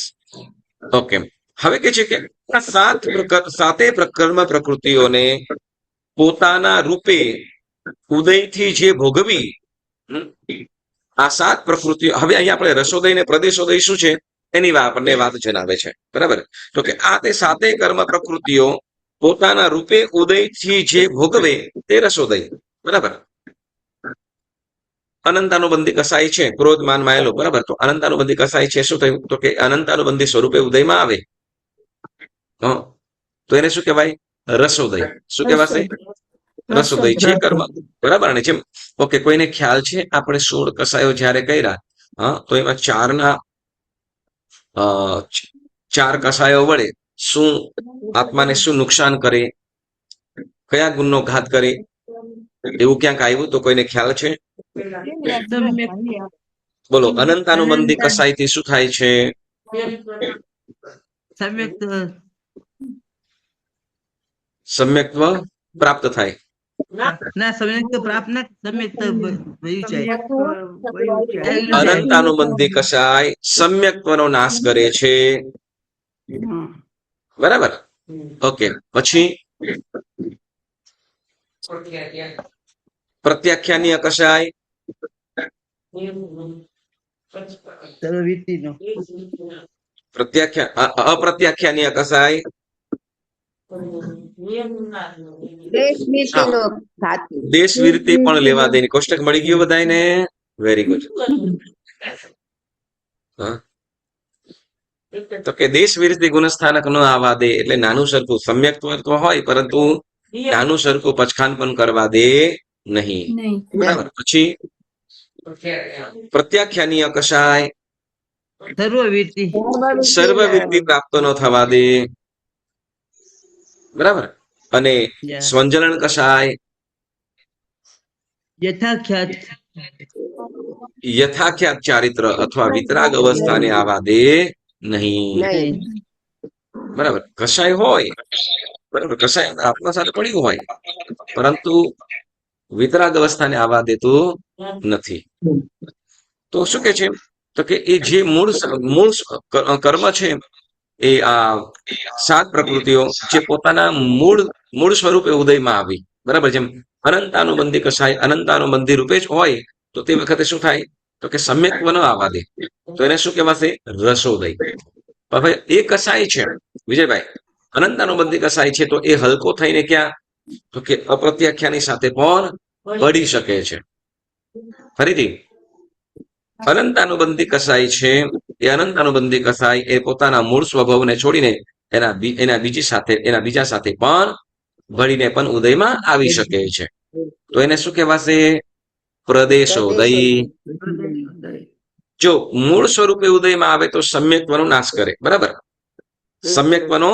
A: ઓકે. હવે કે છે કે આ 7 કર્મ પ્રકૃતિઓને પોતાના રૂપે ઉદયથી જે ભોગવી આ 7 પ્રકૃતિઓ. હવે અહીંયા આપણે રસોદય ને પ્રદેશોદય શું છે એની આપણને વાત જણાવે છે. બરાબર. તો કે આ તે 7 કર્મ પ્રકૃતિઓ પોતાના રૂપે ઉદયથી જે ભોગવે તે રસોદય. બરાબર. અનંતાનુબંધી કસાય છે ક્રોધ, માન, માયા, લોભ. બરાબર. તો અનંતાનુબંધી કસાય છે શું થયું? તો કે અનંતાનુબંધી સ્વરૂપે ઉદયમાં આવે તો એને શું કહેવાય? રસોદય. શું કહેવાશે? રસોદય છે કર્મ, બરાબર ને? જેમ ઓકે, કોઈને ખ્યાલ છે આપણે 16 કસાયો જ્યારે કર્યા, હા, તો એમાં ચાર કસાયો વડે શું આત્માને શું નુકસાન કરે, કયા ગુણનો ઘાત કરે, એવું ક્યાંક આવ્યું તો કોઈને ખ્યાલ છે? બોલો. અનંતાનુબંધી કસાયથી શું થાય છે? સમ્યક્ત્વ પ્રાપ્ત થાય. અનંતાનુબંધી કસાય સમ્યક્ત્વનો નાશ કરે છે, બરાબર? ઓકે, પછી પ્રત્યાખ્યાનીય કસાય અપ્રત્યાખ્યાનીય કસાય દેશ વિરતિ પણ લેવા દે. કોષ્ટક મળી ગયું બધાને? Very good. તો કે દેશ વિરતિ ગુણસ્થાનક ન આવવા દે એટલે નાનું સરખું સમ્યક્ત્વ તો હોય પરંતુ નાનું સરખું પચખાન પણ કરવા દે નહીં, બરાબર? પછી પ્રત્યાખ્યાનીય કસાય સર્વવિરતિ પ્રાપ્ત ન થવા દે, બરાબર? અને સ્વંજલન કસાય યથાખ્યાત ચારિત્ર અથવા વિતરાગ અવસ્થાને આવવા દે નહીં, બરાબર? કસાય હોય, બરાબર, કસાય આત્મા સાથે પડ્યું હોય પરંતુ વિતરાગ અવસ્થાને આવવા દેતું નથી. તો શું કે છે? તો કે એ જે મૂળ કર્મ છે એ આ 7 પ્રકૃતિઓ જે પોતાના મૂળ સ્વરૂપે ઉદયમાં આવી, બરાબર? જેમ અનંતાનુબંધી કસાય અનંતાનુબંધી રૂપે જ હોય તો તે વખતે શું થાય? તો કે સમ્યક્ત્વ ન આવવા દે તો એને શું કહેવાશે? રસોદય. હવે એ કસાય છે વિજયભાઈ, અનંતાનુબંધી કસાય છે તો એ હલકો થઈને ક્યાં? તો કે અપ્રત્યાખ્યાની સાથે પણ ભળી શકે છે. ફરીથી, અનંતાનુબંધી કસાય છે એ અનંતાનુબંધી કસાય એ પોતાના મૂળ સ્વભાવને છોડીને એના બીજા સાથે પણ ભળીને પણ ઉદયમાં આવી શકે છે. તો એને શું કહેવાશે? પ્રદેશોદય. જો મૂળ સ્વરૂપે ઉદયમાં આવે તો સમ્યક્ત્વનો નાશ કરે, બરાબર? સમ્યક્ત્વનો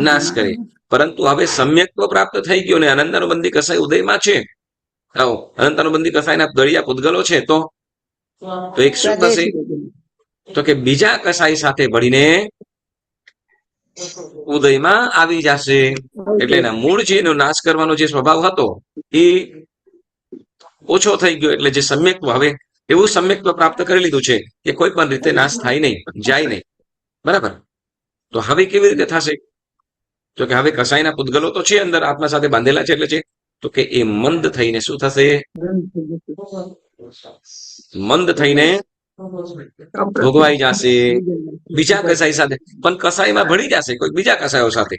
A: નાશ કરે, પરંતુ હવે સમ્યક્ત્વ પ્રાપ્ત થઈ ગયો ને અનંતાનુબંધી કસાય ઉદયમાં છે, અનંતાનુબંધી કસાયના દળિયા પૂતગલો છે, તો એક શું થશે? તો કે બીજા કસાય સાથે ભળીને ઉદયમાં આવી જશે. એટલે એના મૂળ જે એનો નાશ કરવાનો જે સ્વભાવ હતો એ ઓછો થઈ ગયો. એટલે જે સમ્યક્ત્વ, હવે એવું સમ્યક્ત્વ પ્રાપ્ત કરી લીધું છે કે કોઈ પણ રીતે નાશ થાય નહીં, જાય નહીં, બરાબર? તો હવે કેવી રીતે થશે? તો કે હવે કસાયના પૂતગલો તો છે અંદર આત્મા સાથે બાંધેલા છે, એટલે છે તો કે એ મંદ થઈને શું થશે? મંદ થઈને ભોગવાઈ જશે બીજા કસાય સાથે, પણ કસાયમાં ભળી જશે કોઈ બીજા કસાયો સાથે,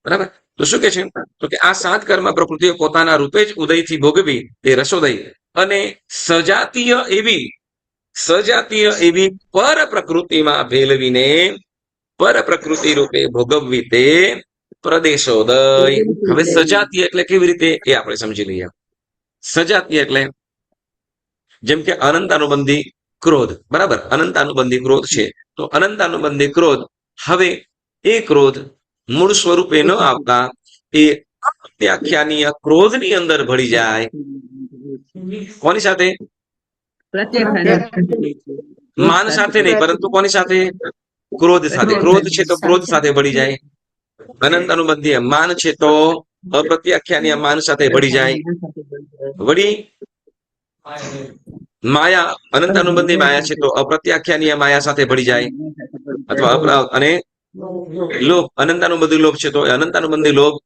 A: બરાબર? તો શું કે છે? તો કે આ 7 કર્મ પ્રકૃતિઓ પોતાના રૂપે જ ઉદયથી ભોગવી એ રસોદય અને સજાતીય એવી પર પ્રકૃતિમાં ભેળવીને પર પ્રકૃતિ રૂપે ભોગવવી તે પ્રદેશોદય. હવે સજાતીય એટલે કેવી રીતે એ આપણે સમજી લઈએ. સજાતીય એટલે જેમ કે અનંતાનુબંધી ક્રોધ, બરાબર? અનંતાનુબંધી ક્રોધ છે તો અનંતાનુબંધી ક્રોધ, હવે એ ક્રોધ મૂળ સ્વરૂપે ન આવતા એ પ્રત્યાખ્યાનીય ક્રોધની અંદર ભળી જાય. કોની સાથે? માન સાથે નહીં, પરંતુ કોની સાથે? ક્રોધ સાથે. ક્રોધ છે તો ક્રોધ સાથે ભળી જાય. અનંતાનુબંધી માન છે તો અપ્રત્યાખ્યાનીય માન સાથે ભળી જાય. વળી માયા, અનંતાનુબંધી માયા છે તો અપ્રત્યાખ્યાનીય માયા સાથે ભળી જાય. અથવા અને લોભ, અનંતાનુબંધી લોભ છે તો અનંતાનુબંધી લોભ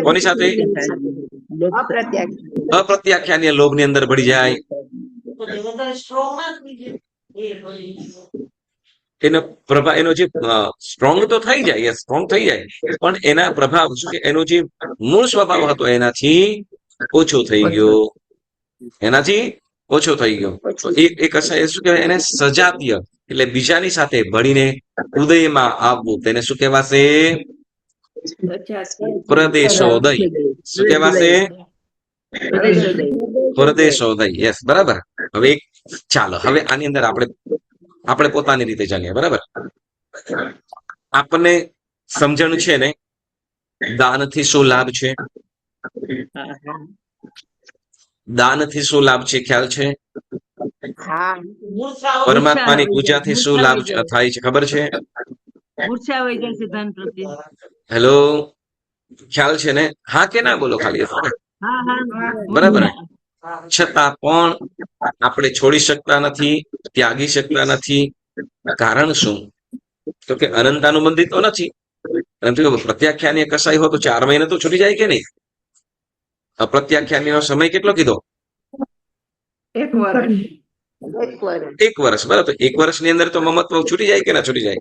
A: કોની સાથે? અપ્રત્યાખ્યાનીય લોભ ની અંદર ભળી જાય. એનો પ્રભાવ, એનો જે સ્ટ્રોંગ તો થઈ જાય, સ્ટ્રોંગ થઈ જાય, પણ એના પ્રભાવ શું કે એનો જે મૂળ સ્વભાવ હતો એનાથી ઓછો થઈ ગયો, એનાથી ઓછો થઈ ગયો. તો એ કસાય શું કહેવાય? એને સજાતીય એટલે બીજાની સાથે ભળીને ઉદયમાં આવવું તેને શું કહેવાશે? પ્રદેશોદય. શું કહેવાશે? પ્રદેશોદય. યસ, બરાબર. હવે ચાલો હવે આની અંદર આપણે પોતાની રીતે જાણીએ. બરાબર, આપણને સમજણ છે ને દાનથી શું લાભ છે? દાનથી શું લાભ છે? ખ્યાલ છે? પરમાત્માની પૂજાથી શું લાભ થાય છે? ખબર છે? હેલો, ખ્યાલ છે ને? હા કે ના બોલો ખાલી. બરાબર ને? છતાં પણ આપણે છોડી શકતા નથી, ત્યાગી શકતા નથી. કારણ શું? તો કે અનંતાનુબંધિત તો નથી. પરંતુ પ્રત્યાખ્યાની કસાઈ હોય તો 4 મહિને તો છૂટી જાય કે નહીં? અપ્રત્યાખ્યાનીનો સમય કેટલો કીધો?
C: 1 વર્ષ.
A: 1 વર્ષ. બરાબર, તો 1 વર્ષની અંદર તો મમત્વ છૂટી જાય કે ના છૂટી જાય?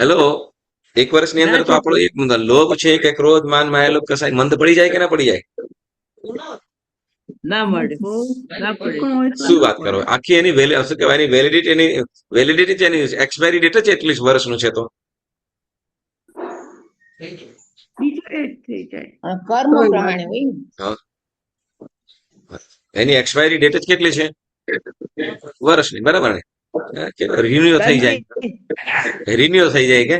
A: હેલો, 1 વર્ષની અંદર તો આપણો એક લોભ છે કે ક્રોધ માન માયા લોભ કસાય મંદ પડી જાય કે ના પડી જાય? શું વાત કરો? આખી એની શું કહેવાય એની વેલિડિટી છે, એની એક્સપાયરી ડેટ જ 31 વર્ષનું છે. તો
D: કર્મ પ્રમાણે હોય ને.
A: એની એક્સપાયરી ડેટ જ કેટલી છે? વર્ષની. બરાબર ને? રિન્યુ થઈ જાય, રિન્યુ થઈ જાય કે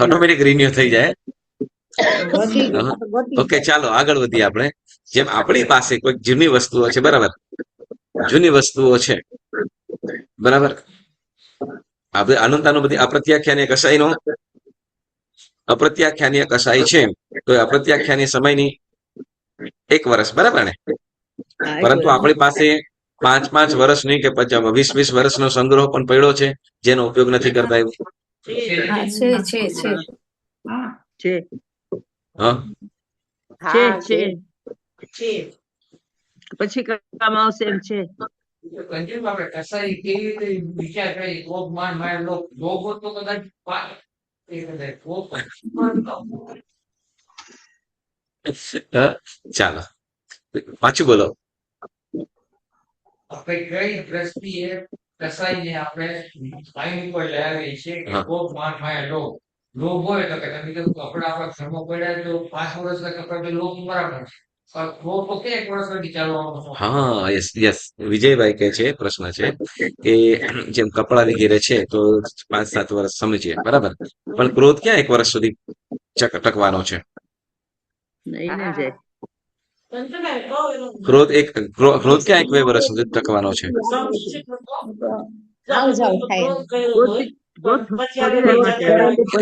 A: ઓટોમેટિક રિન્યુ થઈ જાય. ઓકે, ચાલો આગળ વધીએ આપણે. જેમ આપણી પાસે કોઈ જૂની વસ્તુઓ છે, બરાબર, જૂની વસ્તુઓ છે, બરાબર. આપણે અનંતાનું બધી અપ્રત્યાખ્યાની કસાઈનો અપ્રત્યાખ્યાની કસાઈ છે તો અપ્રત્યાખ્યાની સમયની 1 વર્ષ, બરાબર ને? પરંતુ આપણી પાસે 5 વર્ષની કે 20 વર્ષનો સંગ્રહ પણ પડ્યો છે જેનો ઉપયોગ નથી કરતા. એવું
F: પછી કામ આવશે એમ છે.
A: ચાલો પાછું બોલો.
G: આપણે કઈ દ્રષ્ટિએ કસાઈને આપણે કાયમ ઉપર લઈ આવીએ છીએ કે કોપ માન માયા લોભ. લોભ હોય તો કે તમે કીધું કપડા આપણા ઘરમાં પડ્યા તો 5 વર્ષ કપડા લોભ બરાબર છે. પણ લોભ તો કે 1 વર્ષ સુધી ચાલવાનો છે.
A: હા, યસ યસ, વિજયભાઈ કે છે પ્રશ્ન છે કે જેમ કપડા વગેરે છે તો 5-7 વર્ષ સમજીએ, બરાબર, પણ ક્રોધ ક્યાં 1 વર્ષ સુધી ટકવાનો છે? ક્રોધ ક્યાં 1-2 વર્ષ સુધી ટકવાનો છે?
D: આવ જાવ થાય.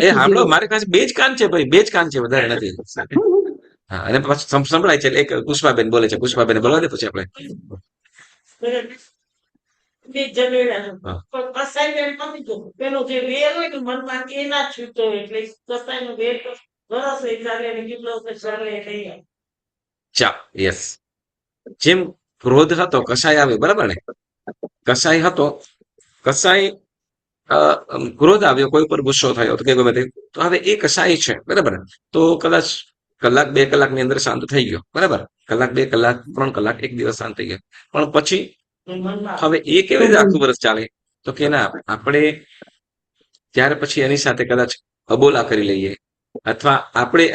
A: એ સાંભળો, મારી પાસે 2 જ કાન છે ભાઈ, 2 જ કાન છે, વધારે નથી. હા, અને પાછું સંભળાય છે. એક પુષ્પાબેન બોલે છે, પુષ્પાબેન બોલવા દે પછી આપણે.
G: પેલો જે વેર હોય ને મનમાં એ ના છૂટતો એટલે કસાઈનો વેર વરસ ચાલે અને કેટલો ચાલે નહીં.
A: ચા યસ, જેમ ક્રોધ હતો કસાય આવે, બરાબર ને? કસાય હતો, કસાય ક્રોધ આવ્યો, કોઈ પર ગુસ્સો થયો તો કે ગમે તે, તો હવે એ કસાય છે, બરાબર. તો કદાચ 1-2 કલાકની અંદર શાંત થઈ ગયો, બરાબર. 1-2 કલાક 3 કલાક 1 દિવસ શાંત થઈ ગયો, પણ પછી હવે એ કેવી રીતે આખું વર્ષ ચાલે? તો કે ના, આપણે ત્યાર પછી એની સાથે કદાચ અબોલા કરી લઈએ, અથવા આપણે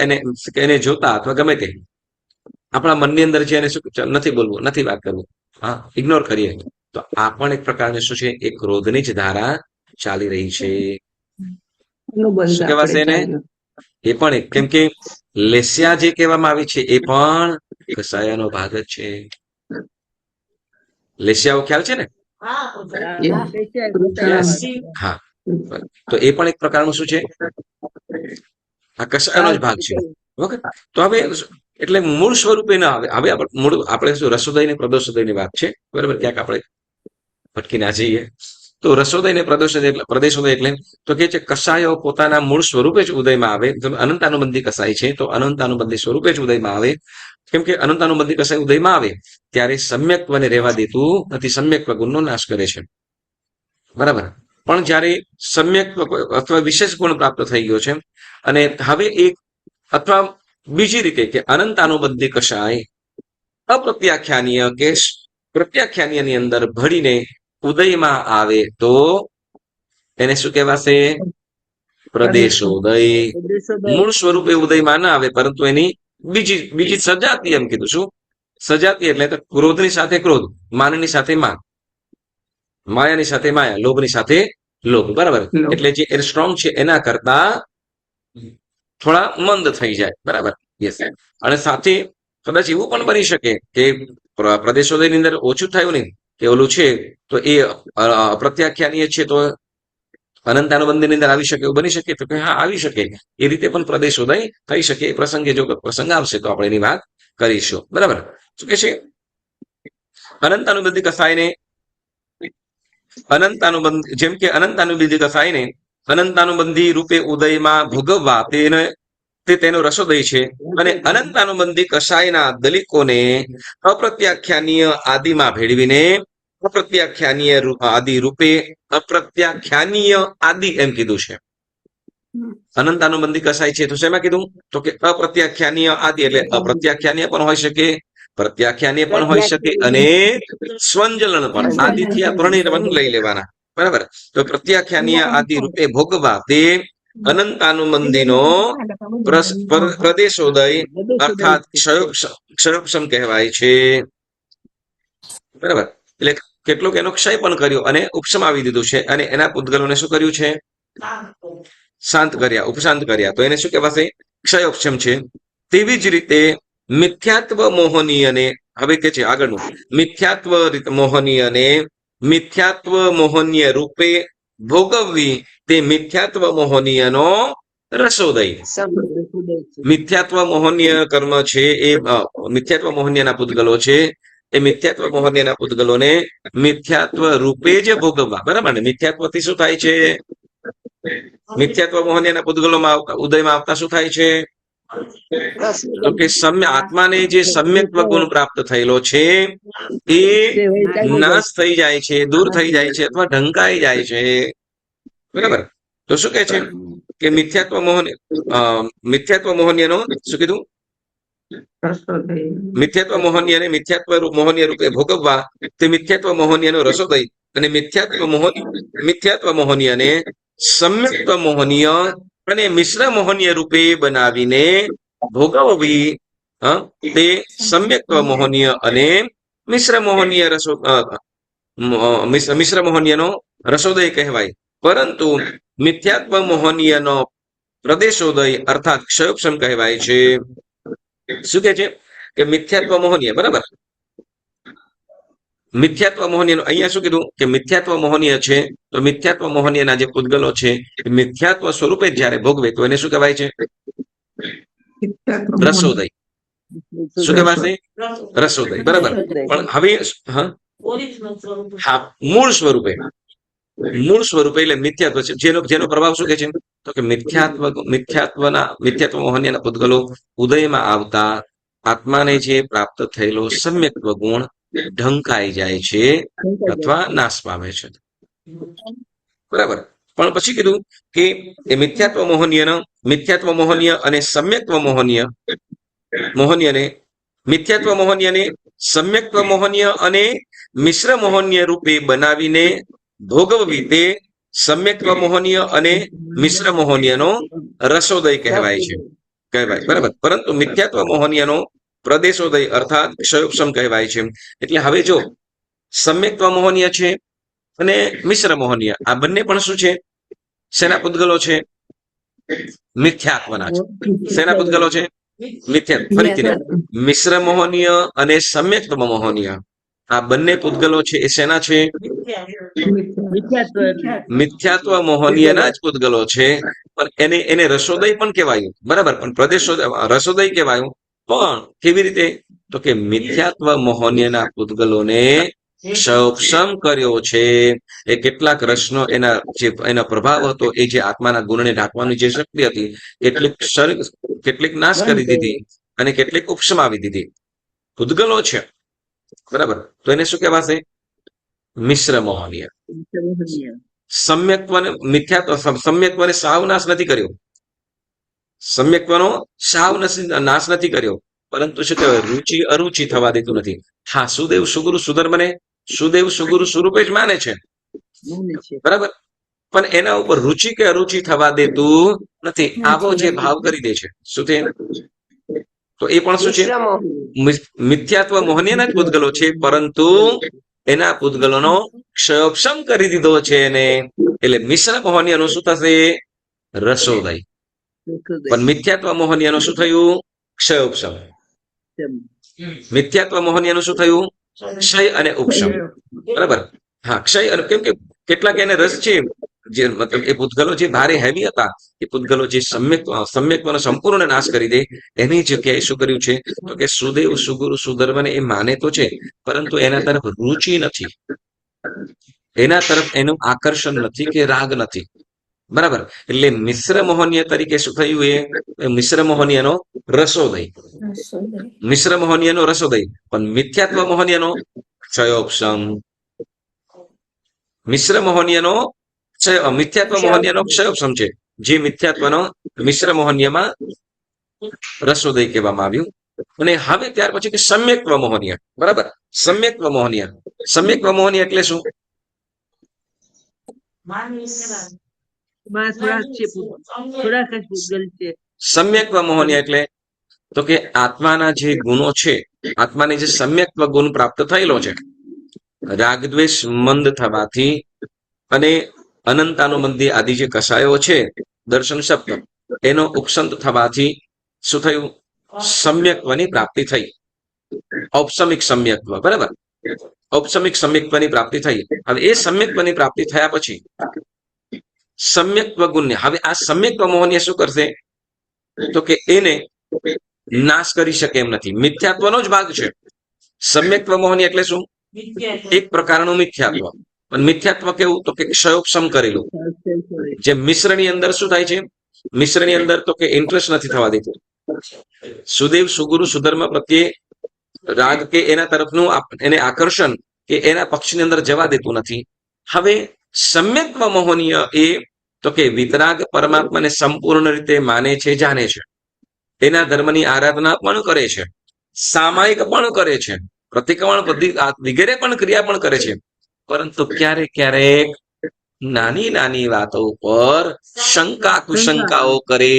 A: એને જોતા અથવા ગમે તે આપણા મનની અંદર છે એને શું નથી બોલવું, નથી વાત કરવું, હા, ઇગ્નોર કરીએ, તો આ પણ એક પ્રકારની શું છે? એક ક્રોધની જ ધારા ચાલી રહી છે. શું કહેવાશે એને? એ પણ એક, કેમ કે લેસ્યા જે કહેવામાં આવી છે એ પણ કસાયાનો ભાગ જ છે. લેસ્યાઓ ખ્યાલ છે ને? હા, તો એ પણ એક પ્રકારનું શું છે? આ કસાયનો જ ભાગ છે. ઓકે, તો હવે એટલે મૂળ સ્વરૂપે ના આવે. હવે આપણે શું રસોદય ને પ્રદોષોદયની વાત છે, બરાબર? ક્યાંક આપણે ભટકી ના જઈએ. તો રસોદય ને પ્રદેશોદય એટલે તો કે છે કસાયો પોતાના મૂળ સ્વરૂપે જ ઉદયમાં આવે. અનંતાનુબંધી કસાય છે તો અનંતાનુબંધી સ્વરૂપે જ ઉદયમાં આવે. કેમ કે અનંતાનુબંધી કસાય ઉદયમાં આવે ત્યારે સમ્યક્ત્વને રહેવા દેતું નથી, સમ્યક્ત્વ ગુણનો નાશ કરે છે, બરાબર. પણ જ્યારે સમ્યક્ત્વ અથવા વિશેષ ગુણ પ્રાપ્ત થઈ ગયો છે અને હવે એક અથવા બીજી રીતે કે અનંતાનુબંધી કશાય અપ્રત્યાખ્યાનીય કે પ્રત્યાખ્યાનીયની અંદર ભળીને ઉદયમાં આવે તો એને શું કહેવાશે? પ્રદેશોદય. મૂળ સ્વરૂપે ઉદયમાં ના આવે, પરંતુ એની બીજી સજાતી, એમ કીધું. શું સજાતી? એટલે ક્રોધની સાથે ક્રોધ, માનની સાથે માન, માયાની સાથે માયા, લોભની સાથે લોભ. બરાબર. એટલે જે સ્ટ્રોંગ છે એના કરતા થોડા મંદ થઈ જાય. બરાબર. યસ. અને સાથે કદાચ એવું પણ બની શકે કે પ્રદેશોદયની અંદર ઓછું થયું નહીં કે ઓલું છે તો એ પ્રત્યાખ્યાનીય છે તો અનંતાનુબંધની અંદર આવી શકે, એવું બની શકે? તો કે હા, આવી શકે. એ રીતે પણ પ્રદેશોદય થઈ શકે. એ પ્રસંગે જો પ્રસંગ આવશે તો આપણે એની વાત કરીશું. બરાબર. શું કે છે? અનંતાનુબંધી કસાયને જેમ કે અનંતાનુબંધી કસાયને અનંતાનુબંધી રૂપે ઉદયમાં ભોગવવા તે તેનો રસોદય છે. અને અનંતાનુબંધી કસાયના દલિકોને અપ્રત્યાખ્યાનીય આદિમાં ભેળવીને અપ્રત્યાખ્યાનીય આદિ રૂપે અપ્રત્યાખ્યાનીય આદિ એમ કીધું છે. અનંતાનુબંધી કસાય છે તો શેમાં કીધું? તો કે અપ્રત્યાખ્યાનીય આદિ, એટલે અપ્રત્યાખ્યાનીય પણ હોઈ શકે, પ્રત્યાખ્યાનીય પણ હોઈ શકે, અને સ્વંજલન પણ. આદિથી આ ત્રણેય પણ લઈ લેવાના. બરાબર. તો પ્રત્યાખ્યાનીય આદિ રૂપે ભોગવા તે અનંતાનુબંધીનો પ્રદેશોદય અર્થાત ક્ષયોક્ષમ કહેવાય છે. બરાબર. એટલે કેટલોક એનો ક્ષય પણ કર્યો અને ઉપશમાવી દીધું છે, અને એના પૂતગલોને શું કર્યું છે? શાંત કર્યા, ઉપશાંત કર્યા. તો એને શું કહેવાશે? ક્ષયોક્ષમ છે. તેવી જ રીતે મિથ્યાત્વ મોહનીયને, હવે કે છે આગળનું, મિથ્યાત્વ મોહનીયને મિથ્યાત્વ મોહનીય રૂપે ભોગવવી તે મિથ્યાત્વ મોહનીયનો રસોદય. મિથ્યાત્વ મોહનીય કર્મ છે એ મિથ્યાત્વ મોહનીયના પૂતગલો છે. એ મિથ્યાત્વ મોહનીયના પૂતગલોને મિથ્યાત્વ રૂપે જ ભોગવવા. બરાબર ને? મિથ્યાત્વથી શું થાય છે? મિથ્યાત્વ મોહનીયના પૂતગલોમાં ઉદયમાં આવતા શું થાય છે? તો કે આત્માને જે સમ્યક્ત્વ ગુણ પ્રાપ્ત થયેલો છે એ નાશ થઈ જાય છે, દૂર થઈ જાય છે, અથવા ઢંકાઈ જાય છે. બરાબર. તો શું કે છે કે મિથ્યાત્વ મોહનીયનો શું કીધું? મિથ્યાત્વ મોહનીય અને મિથ્યાત્વ મોહનીય રૂપે ભોગવવા તે મિથ્યાત્વ મોહનીયનો રસોદય, અને મિથ્યાત્વ મોહનીયને સમ્યક્ત્વ મોહનીય અને મિશ્ર મોહનીય રૂપે બનાવીને ભોગવવી તે સમ્યક્ત્વ મોહનીય અને મિશ્ર મોહનીયનો રસોદય કહેવાય. પરંતુ મિથ્યાત્વ મોહનીયનો પ્રદેશોદય અર્થાત ક્ષયોક્ષમ કહેવાય છે. શું કે છે કે મિથ્યાત્વ મોહનીય, બરાબર, મિથ્યાત્વ મોહનીય, અહીંયા શું કીધું કે મિથ્યાત્વ મોહનીય છે. તો મિથ્યાત્વ મોહનીયના જે પૂતગલો છે મિથ્યાત્વ સ્વરૂપે જયારે ભોગવે તો એને શું કહેવાય છે? રસોદય. શું કહેવાશે? રસોદય. બરાબર. પણ હવે હા, મૂળ સ્વરૂપે એટલે મિથ્યાત્વ છે, જેનો પ્રભાવ શું કે છે? તો કે મિથ્યાત્વ મોહનીયના પૂતગલો ઉદયમાં આવતા આત્માને જે પ્રાપ્ત થયેલો સમ્યક્ત્વ ગુણ ઢંકાઈ જાય છે અથવા નાશ પામે છે. બરાબર. પણ પછી કીધું કે એ મિથ્યાત્વ મોહનીય અને સમ્યક્ત્વ મોહનીયને મિથ્યાત્વ મોહનીયને સમ્યક્ત્વ મોહનીય અને મિશ્ર મોહનીય રૂપે બનાવીને ભોગવવી તે સમ્યક્ત્વ મોહનીય અને મિશ્ર મોહનીયનો રસોદય કહેવાય. બરાબર. પરંતુ મિથ્યાત્વ મોહનીયનો પ્રદેશોદય અર્થાત ક્ષયોક્ષમ કહેવાય છે. એટલે હવે જો સમ્યક્ત્વ મોહનીય છે અને મિશ્ર મોહનીય, આ બંને પણ શું છે? શેના પૂતગલો છે? મિથ્યાત્વના છે. શેના પૂતગલો છે? મિથ્યાત્વ. ફરીથી મિશ્ર મોહનીય અને સમ્યક્ત્વ મોહનીય, આ બંને પૂતગલો છે એ શેના છે? મિથ્યાત્વ મોહનીયના જ પૂતગલો છે. પણ એને રસોદય પણ કહેવાયું. બરાબર. પણ રસોદય કહેવાયું પણ કેવી રીતે? તો કે મિથ્યાત્વ મોહનીયના પૂતગલોને ક્ષયોક્ષમ કર્યો છે. એ કેટલાક રસનો એના પ્રભાવ હતો, એ જે આત્માના ગુણને ઢાંકવાની જે શક્તિ હતી કેટલીક નાશ કરી દીધી અને કેટલીક ઉપશમાવી દીધી. પૂતગલો છે. બરાબર. તો એને શું કહેવાશે? મિશ્ર મોહનીય. સમ્યક્ત્વને સાવ નાશ નથી કર્યો, સમ્યક્ત્વનો સાવ નાશ નથી કર્યો, પરંતુ શું કહેવાય, રુચિ અરુચિ થવા દેતું નથી. હા, સુદેવ સુગુરુ સુધર્મને સુદેવ સુગુરુ સ્વરૂપે જ માને છે, બરાબર, પણ એના ઉપર રુચિ કે અરુચિ થવા દેતું નથી. આવો જે ભાવ કરી દે છે, શું તે, તો એ પણ શું છે, મિથ્યાત્વ મોહનીયના જ પૂતગલો છે, પરંતુ એના પૂતગલોનો ક્ષયોક્ષમ કરી દીધો છે એને. એટલે મિશ્ર મોહનીયનું શું થશે, રસોદય. પણ મિથ્યાત્વ મોહનીયનું શું થયું, ક્ષયોક્ષમ. મિથ્યાત્વ મોહનીયનું શું થયું, ક્ષય અને ઉપશમ. બરાબર, હા, ક્ષય અને કેમ કે કેટલાક એને રસ છે, જે મતલબ એ પૂતગલો જે ભારે હેવી હતા, એ પૂતગલો જે સમ્યક્ત્વનો સંપૂર્ણ નાશ કરી દે, એની જગ્યાએ શું કર્યું છે, તો કે સુદેવ સુગુરુ સુધર્મને એ માને તો છે, પરંતુ એના તરફ રુચિ નથી, એના તરફ એનું આકર્ષણ નથી કે રાગ નથી. બરાબર, એટલે મિશ્ર મોહનીય તરીકે શું થયું, એ મિશ્ર મોહનીયનો રસોદય. મિશ્ર મોહનીયનો રસોદય, પણ મિથ્યાત્વ મોહનીયનો ક્ષયોપશમ. મિશ્ર મોહનીયનો મિથ્યાત્વ મોહનીયનો ક્ષયોપશમ છે, જે મિથ્યાત્વનો મિશ્ર મોહનીયમાં રસોદય કહેવામાં આવ્યું. અને હવે ત્યાર પછી કે સમ્યક્ત્વ મોહનીય. બરાબર, સમ્યક્ત્વ મોહનીય. સમ્યક્ત્વ મોહનીય એટલે શું,
F: થોડાક જ ભૂગલ છે.
A: સમ્યક્ત્વ મોહનીય એટલે તો કે આત્માના જે ગુણો છે, આત્માને જે સમ્યક્ત્વ ગુણ પ્રાપ્ત થયેલો છે, રાગદ્વેષ મંદ થવાથી અને અનંતાનુબંધી આદિ જે કષાયો છે, દર્શન શબ્દ, એનો ઉપસંત થવાથી શું થયું, સમ્યક્ત્વની પ્રાપ્તિ થઈ. ઔપસમિક સમ્યક્ત્વ. બરાબર, ઔપસમિક સમ્યક્ત્વની પ્રાપ્તિ થઈ. હવે એ સમ્યક્ત્વની પ્રાપ્તિ થયા પછી સમ્યક્ત્વ ગુણને, હવે આ સમ્યક્ત્વ મોહનીય શું કરશે, તો કે એને નાશ કરી શકે એમ નથી. મિથ્યાત્વનો જ ભાગ છે. સમ્યક્ત્વ મોહનીય એટલે શું, એક પ્રકારનું મિથ્યાત્વ. પણ મિથ્યાત્વ કેવું, તો કે ક્ષયોપશમ કરેલું. જે મિશ્રની અંદર શું થાય છે, મિશ્રની અંદર તો કે ઇન્ટરેસ્ટ નથી થવા દેતું. સુદેવ સુગુરુ સુધર્મ પ્રત્યે રાગ કે એના તરફનું એને આકર્ષણ કે એના પક્ષની અંદર જવા દેતું નથી. હવે સમ્યક્ત્વ મોહનીય એ તો કે વિતરાગ પરમાત્માને સંપૂર્ણ રીતે માને છે, જાણે છે, એના ધર્મની આરાધના પણ કરે છે, સામાયિક પણ કરે છે, પ્રતિક્રમણ વગેરે પણ ક્રિયા પણ કરે છે, પરંતુ ક્યારેક ક્યારેક નાની નાની વાતો પર શંકા કુશંકાઓ કરે.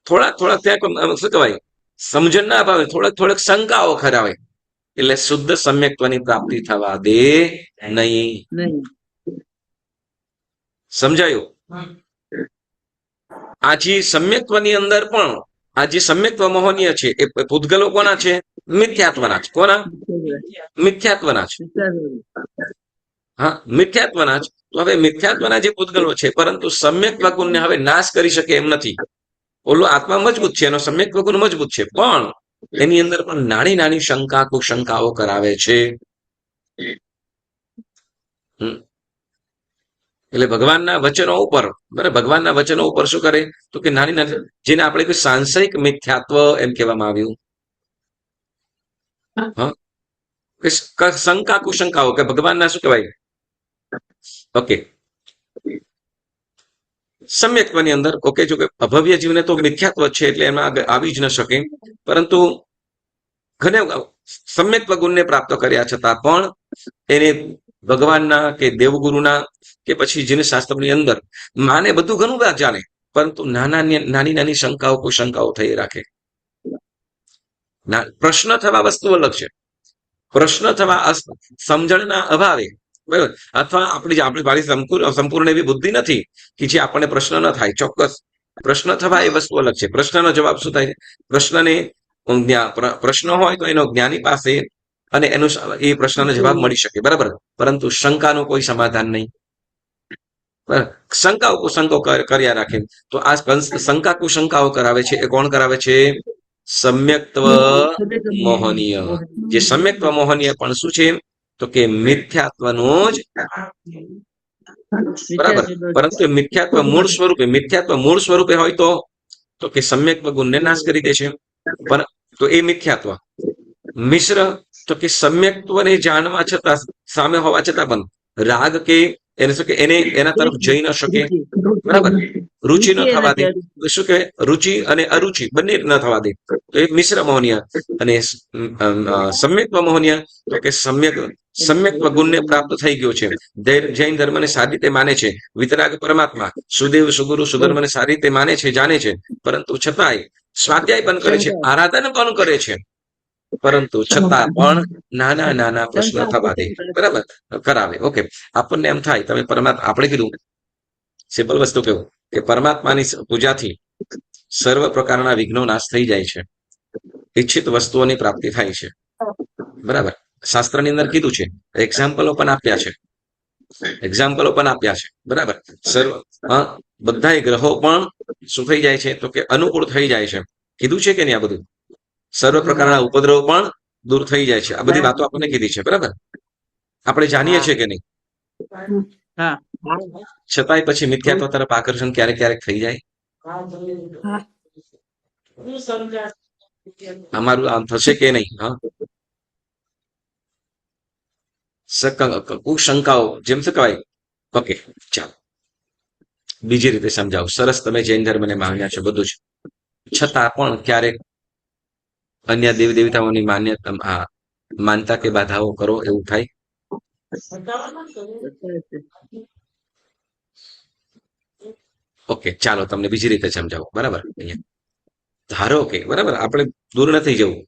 A: થોડાક ત્યાં શું કહેવાય, સમજણ ના અભાવે થોડાક શંકાઓ ખરાવે, એટલે શુદ્ધ સમ્યક્ત્વની પ્રાપ્તિ થવા દે નહીં. સમજાયું? આ જે સમ્યક્ત્વની અંદર પણ આ જે સમ્યક્ત્વ મોહનીય છે, એ પૂતગલો કોના છે, મિથ્યાત્વના છે. કોના, મિથ્યાત્વના છે. હા, મિથ્યાત્વના જ. તો હવે મિથ્યાત્વના જે પૂતગલો છે, પરંતુ સમ્યક્ત્વ ગુણને હવે નાશ કરી શકે એમ નથી. ઓલો આત્મા મજબૂત છે, એનો સમ્યક્ત્વ ગુણ મજબૂત છે, પણ એની અંદર પણ નાની નાની શંકા કુશંકાઓ કરાવે છે. એટલે ભગવાનના વચનો ઉપર, બરાબર, ભગવાનના વચનો ઉપર શું કરે, તો કે નાની નાની, જેને આપણે કોઈ સાંશયિક મિથ્યાત્વ એમ કહેવામાં આવ્યું. શંકા કુશંકાઓ કે ભગવાનના શું કહેવાય, ઓકે, સમ્યક્ત્વની અંદર ઓકે, જો કે અભવ્ય જીવને તો મિથ્યાત્વ છે, એટલે એમાં આવી જ ન શકે, પરંતુ ઘણે સમ્યક્ત્વ ગુણને પ્રાપ્ત કર્યા છતાં પણ એને ભગવાનના કે દેવગુરુના કે પછી જીન શાસ્ત્રની અંદર માને બધું ઘણું જાણે, પરંતુ નાની નાની શંકાઓ કુશંકાઓ થઈ રાખે. પ્રશ્ન થવા વસ્તુ અલગ છે. પ્રશ્ન થવા સમજણના અભાવે, બરાબર, અથવા આપણી મારી સંપૂર્ણ એવી બુદ્ધિ નથી કે જે આપણને પ્રશ્ન ન થાય. ચોક્કસ પ્રશ્ન થવા એ વસ્તુ અલગ છે. પ્રશ્નનો જવાબ શું થાય, પ્રશ્નને પ્રશ્ન હોય તો એનો જ્ઞાની પાસે અને એનું એ પ્રશ્નનો જવાબ મળી શકે, બરાબર, પરંતુ શંકાનું કોઈ સમાધાન નહીં. શંકાઓ કુશંકાઓ કર્યા રાખે. તો આ શંકા કુશંકાઓ કરાવે છે, એ કોણ કરાવે છે, સમ્યક્ત્વ મોહનીય. જે સમ્યક્ત્વ મોહનીય પણ શું છે, તો કે મિથ્યાત્વનું જ, બરાબર, પરંતુ મિથ્યાત્વ મૂળ સ્વરૂપે હોય તો કે સમ્યક્ત્વ ગુણને નાશ કરી દે છે. તો એ મિથ્યાત્વ. મિશ્ર તો કે સમ્યક્ત્વને જાણવા છતાં, સામે હોવા છતાં પણ રાગ કે એને શું કે એને એના તરફ જઈ ન શકે, બરાબર, રુચિ ન થવા દે. તો શું કહેવાય, રુચિ અને અરુચિ બંને ન થવા દે. તો એ મિશ્ર મોહનીય. અને સમ્યક્ત્વ મોહનીય, તો કે સમ્યક્ત્વ ગુણને પ્રાપ્ત થઈ ગયો છે. જૈન ધર્મને સારી રીતે માને છે. વિતરાગ પરમાત્મા, સુદેવ સુગુરુ સુધર્મને સારી રીતે માને છે, જાણે છે, પરંતુ છતાંય સ્વાધ્યાય પણ કરે છે, આરાધન પણ કરે છે, પરંતુ છતાં પણ નાના નાના પ્રશ્ન થવા દે, બરાબર, કરાવે. ઓકે, આપણને એમ થાય તમે પરમાત્મા, આપણે કીધું સિમ્પલ વસ્તુ કેવું કે પરમાત્માની પૂજાથી સર્વ પ્રકારના વિઘ્નો નાશ થઈ જાય છે, ઈચ્છિત વસ્તુઓની પ્રાપ્તિ થાય છે, બરાબર. શાસ્ત્રની અંદર કીધું છે, એક્ઝામ્પલો પણ આપ્યા છે, બરાબર. સર્વ બધા ગ્રહો પણ શું થઈ જાય છે, તો કે અનુકૂળ થઈ જાય છે. કીધું છે કે નહીં આ બધું? સર્વ પ્રકારના ઉપદ્રવ પણ દૂર થઈ જાય છે. આ બધી વાતો આપણને કીધી છે, બરાબર. આપણે જાણીએ છીએ કે નહીં?
F: હા.
A: છતાંય પછી મિથ્યાત્વ તરફ આકર્ષણ ક્યારેક ક્યારેક થઈ જાય. અમારું આમ થશે કે નહીં? હા, કુશંકાઓ જેમ શું કહેવાય. ઓકે, ચાલો બીજી રીતે સમજાવું. સરસ, તમે જૈન ધર્મને માન્યા છે, બધું છે, છતાં પણ ક્યારેક અન્ય દેવી દેવતાઓની માનતા કે બાધાઓ કરો એવું થાય? ઓકે, ચાલો તમને બીજી રીતે સમજાવો, બરાબર. અહીંયા ધારો કે, બરાબર, આપણે દૂર નથી જવું.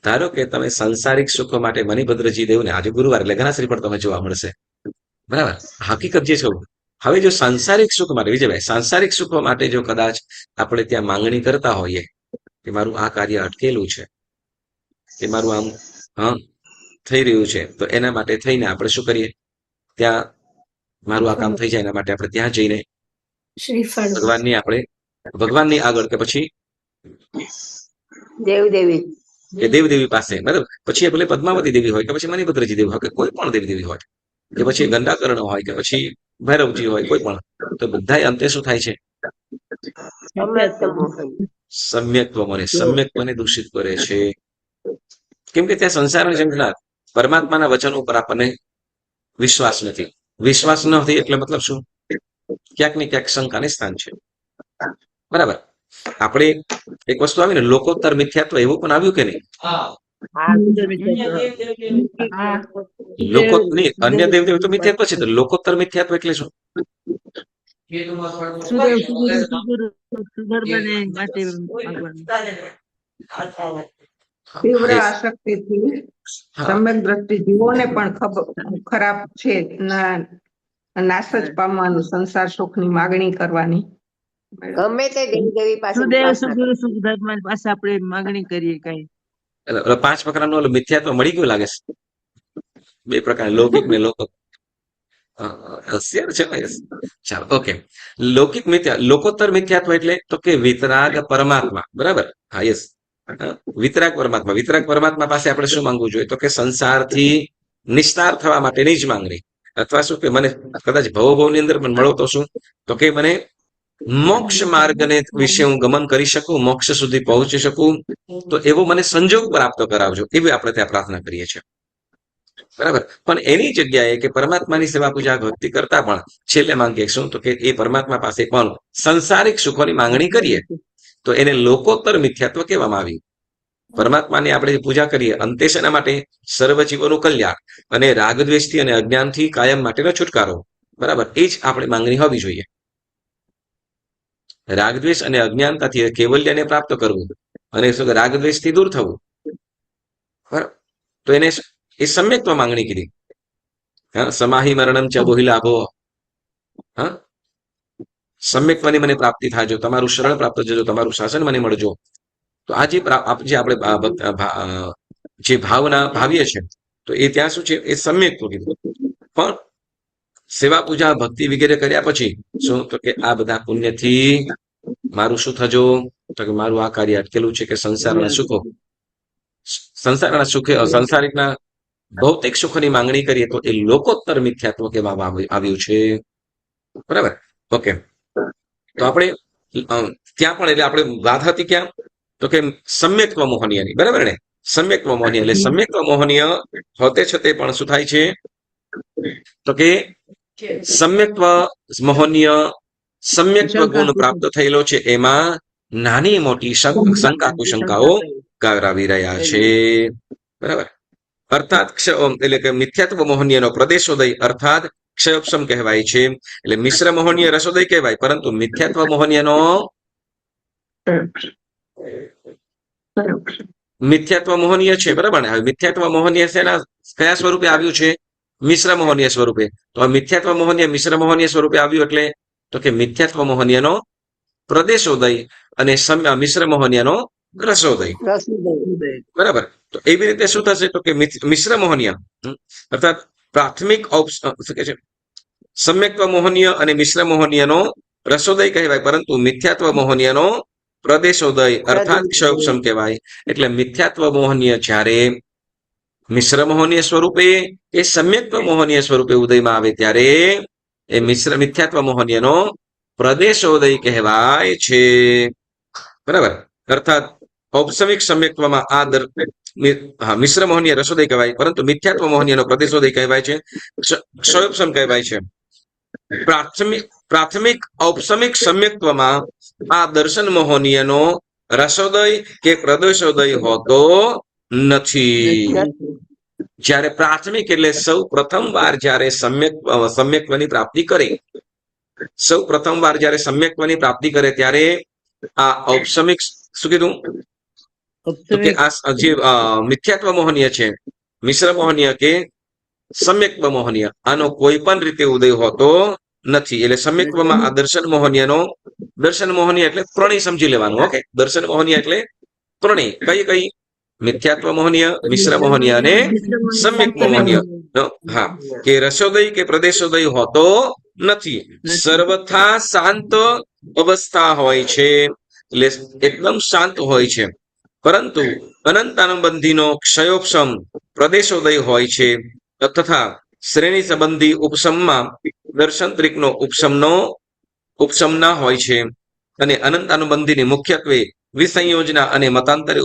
A: ધારો કે તમે સંસારિક સુખ માટે મણિભદ્રજી દેવને, આજે ગુરુવાર એટલે ઘણાશ્રી પણ તમે જોવા મળશે, બરાબર. હકીકત જે છે, હવે જો સાંસારિક સુખ માટે, વિજયભાઈ, સાંસારિક સુખ માટે જો કદાચ આપણે ત્યાં માંગણી કરતા હોઈએ કે મારું આ કાર્ય અટકેલું છે, કે મારું આમ થઈ રહ્યું છે, તો એના માટે થઈને આપણે શું કરીએ, ત્યાં મારું આ કામ થઈ જાય એના માટે આપણે ત્યાં જઈને
E: શ્રીફળ
A: ભગવાનની આગળ કે પછી
H: દેવદેવી
A: કે દેવદેવી પાસે, બરાબર. પછી એ ભલે પદ્માવતી દેવી હોય કે પછી મણિભદ્રજી દેવી હોય કે કોઈ પણ દેવી હોય કે પછી ગંગાકર્ણ હોય કે પછી ભૈરવજી હોય, કોઈ પણ, તો બધા અંતે શું થાય છે? સમ્યક્ત્વને દૂષિત કરે છે. કેમ કે ત્યાં સંસારની સંજ્ઞા પરમાત્માના વચનો ઉપર આપણને વિશ્વાસ નથી. વિશ્વાસ નથી એટલે મતલબ શું? ક્યાંક ને ક્યાંક શંકાને સ્થાન છે, બરાબર. આપણે એક વસ્તુ આવી ને, લોકોત્તર મિથ્યાત્વ, એવું પણ આવ્યું કે નહીં? અન્ય દેવદેવ તો મિથ્યાત્વ છે, તો લોકોત્તર મિથ્યાત્વ એટલે શું?
C: તીવ્ર આસક્તિથી સમ્યક દ્રષ્ટિ જીવોને પણ ખરાબ છે, નાશ જ પામવાનું, સંસાર સુખની માગણી કરવાની.
H: ગમે તે દેવી પાસે
F: પાસે આપણે માગણી કરીએ કઈ.
A: 5 પ્રકારનું મિથ્યાત્વ મળી ગયું લાગે છે. 2 પ્રકાર, લૌકિક ને લોકોત્તર. છે ને? ચાલો, ઓકે. લૌકિક લોકોત્તર મિથ્યાત્વ એટલે તો કે વિતરાગ પરમાત્મા, બરાબર. હા, યસ, વિતરાગ પરમાત્મા પાસે આપણે શું માંગવું જોઈએ? તો કે સંસારથી નિસ્તાર થવા માટેની જ માંગણી, અથવા શું કે મને કદાચ ભવની અંદર પણ મળો તો શું, તો કે મને મોક્ષ માર્ગને વિશે હું ગમન કરી શકું, મોક્ષ સુધી પહોંચી શકું, તો એવો મને સંજોગ પ્રાપ્ત કરાવજો, એવી આપણે ત્યાં પ્રાર્થના કરીએ છીએ, બરાબર. પણ એની જગ્યાએ કે પરમાત્માની સેવા પૂજા ભક્તિ કરતા પણ છેલ્લે માંગીએ શું, તો કે એ પરમાત્મા પાસે પણ સંસારિક સુખોની માંગણી કરીએ, તો એને લોકોત્તર મિથ્યાત્વ કહેવામાં આવ્યું. પરમાત્માની આપણે પૂજા કરીએ અંતે શેના માટે? સર્વ જીવોનું કલ્યાણ અને રાગદ્વેષથી અને અજ્ઞાનથી કાયમ માટેનો છુટકારો, બરાબર. એ જ આપણે માંગણી હોવી જોઈએ. રાગદ્વેષ અને અજ્ઞાનતાથી કૈવલ્યને પ્રાપ્ત કરવું અને શું રાગદ્વેષથી દૂર થવું, બરાબર. તો એને એ સમ્યક્ત્વ માંગણી કીધી. સમાહી મરણમ ચ બોહિલાભો, સમ્યક્ત્વની મને પ્રાપ્તિ થાય, જો તમારું શરણ પ્રાપ્ત થજો, તમારું શાસન મને મળજો. તો આ જે આપણે જે ભાવના ભાવીએ છે, તો એ ત્યાં શું છે? એ સમ્યક્ત્વ કીધું. પણ સેવા પૂજા ભક્તિ વગેરે કર્યા પછી શું, તો કે આ બધા પુણ્યથી મારું શું થજો, તો કે મારું આ કાર્ય અટકેલું છે કે સંસારના સુખે સંસારિકના ભૌતિક સુખની માંગણી કરીએ તો એ લોકોત્તર મિથ્યાત્વ કહેવામાં આવ્યું છે, બરાબર. ઓકે, તો આપણે ત્યાં પણ એટલે આપણે વાત હતી ક્યાં, તો કે સમ્યક્ત્વ મોહનીયની, બરાબર ને? સમ્યક્ત્વ મોહનીય એટલે સમ્યક્ત્વ મોહનીય હોતે છતે પણ શું થાય છે, તો કે સમ્યક્ત્વ મહોનીય સમ્યક્ત્વ ગુણ પ્રાપ્ત થયેલો છે એમાં નાની મોટી શંકા કુશંકાઓ કરાવી રહ્યા છે. બરાબર. અર્થાત એટલે કે મિથ્યાત્વ મોહનીયનો પ્રદેશોદય અર્થાત ક્ષયોપશમ કહેવાય છે. એટલે મિશ્ર મોહનીય રસોદય કહેવાય, પરંતુ મિથ્યાત્વ મોહનીયનો મિથ્યાત્વ મોહનીય છે. બરાબર ને? હવે મિથ્યાત્વ મોહનીય શેના કયા સ્વરૂપે આવ્યું છે? મિશ્ર મોહનીય સ્વરૂપે. તો આ મિથ્યાત્વ મોહનીય મિશ્ર મોહનીય સ્વરૂપે આવ્યું એટલે તો કે મિથ્યાત્વ મોહનીયનો પ્રદેશોદય અને મિશ્ર મોહનીયનો રસોદય. બરાબર. તો એવી રીતે શું થશે? તો કે મિશ્ર મોહનીય અર્થાત પ્રાથમિક શું કે છે સમ્યક્ત્વ મોહનીય અને મિશ્ર મોહનીયનો રસોદય કહેવાય, પરંતુ મિથ્યાત્વ મોહનીયનો પ્રદેશોદય અર્થાત ક્ષયોપશમ કહેવાય. એટલે મિથ્યાત્વ મોહનીય જ્યારે મિશ્ર મોહનીય સ્વરૂપે એ સમ્યક્ત્વ મોહનીય સ્વરૂપે ઉદયમાં આવે ત્યારે એ મિથ્યાત્વ મોહનીયનો પ્રદેશોદય કહેવાય છે. બરાબર. અર્થાત ઔપસમિક સમ્યક્ત્વમાં આ મિશ્ર મોહનીય રસોદય કહેવાય, પરંતુ મિથ્યાત્વ મોહનીયનો પ્રદેશોદય કહેવાય છે, ક્ષયોપશમ કહેવાય છે. પ્રાથમિક ઔપસમિક સમ્યક્ત્વમાં આ દર્શન મોહનીયનો રસોદય કે પ્રદેશોદય હોતો નથી. જ્યારે પ્રાથમિક એટલે સૌ પ્રથમ વાર જ્યારે સમ્યક્ત્વની પ્રાપ્તિ કરે, સૌ પ્રથમ વાર જ્યારે સમ્યક્ત્વની પ્રાપ્તિ કરે ત્યારે આ ઔપસમિક શું કીધું? તો કે આ જે મિથ્યાત્વ મોહનીય છે, મિશ્ર મોહનીય કે સમ્યક્ત્વ મોહનીય, આનો કોઈ પણ રીતે ઉદય હોતો નથી. એટલે સમ્યક્ત્વમાં આ દર્શન મોહનીય એટલે પ્રણય સમજી લેવાનું. ઓકે, દર્શન મોહનીય એટલે પ્રણય. કઈ મિથ્યાત્વ મોહનીય, મિશ્ર મોહનીય અને સમ્યક મોહનીય. હા, કે રસોદય કે પ્રદેશોદય હોતો નથી. સર્વથા શાંત અવસ્થા હોય છે, એટલે એકદમ શાંત હોય છે. પરંતુ અનંતાનુબંધીનો ક્ષયોપશમ પ્રદેશોદય હોય છે, તથા શ્રેણી સંબંધી ઉપશમમાં દર્શનત્રિકનો ઉપશમ ના હોય છે. અને અનંતાનુબંધીની મુખ્યત્વે વિસંયોજના અને મતાંતરે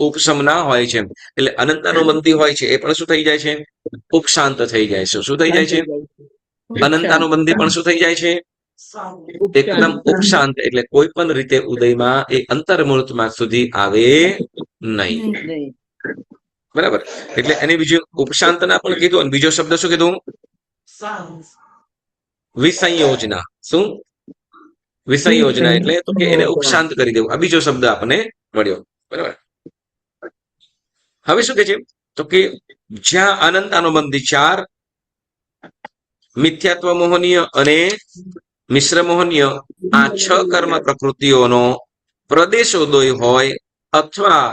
A: ઉપશમ ના હોય છે. એટલે અનંતાનુબંધી હોય છે એ પણ શું થઈ જાય છે? ઉપશાંત થઈ જાય છે. શું થઈ જાય છે? અનંતાનુબંધી પણ શું થઈ જાય છે? એકદમ ઉપશાંત. એટલે કોઈ પણ રીતે ઉદયમાં એ અંતર્મુહૂર્તમાં સુધી આવે નહીં. બરાબર. એટલે એની બીજું ઉપશાંતના પણ કીધું, અને બીજો શબ્દ શું કીધું? વિસંયોજના. શું? વિસંયોજના એટલે તો કે એને ઉપશાંત કરી દેવું. આ બીજો શબ્દ આપણને મળ્યો. બરાબર. હવે શું કે છે? તો કે જ્યાં અનંતાનુબંધી 4 મિથ્યાત્વ મોહનીય અને મિશ્ર મોહનીય આ 6 કર્મ પ્રકૃતિઓનો પ્રદેશોદય હોય અથવા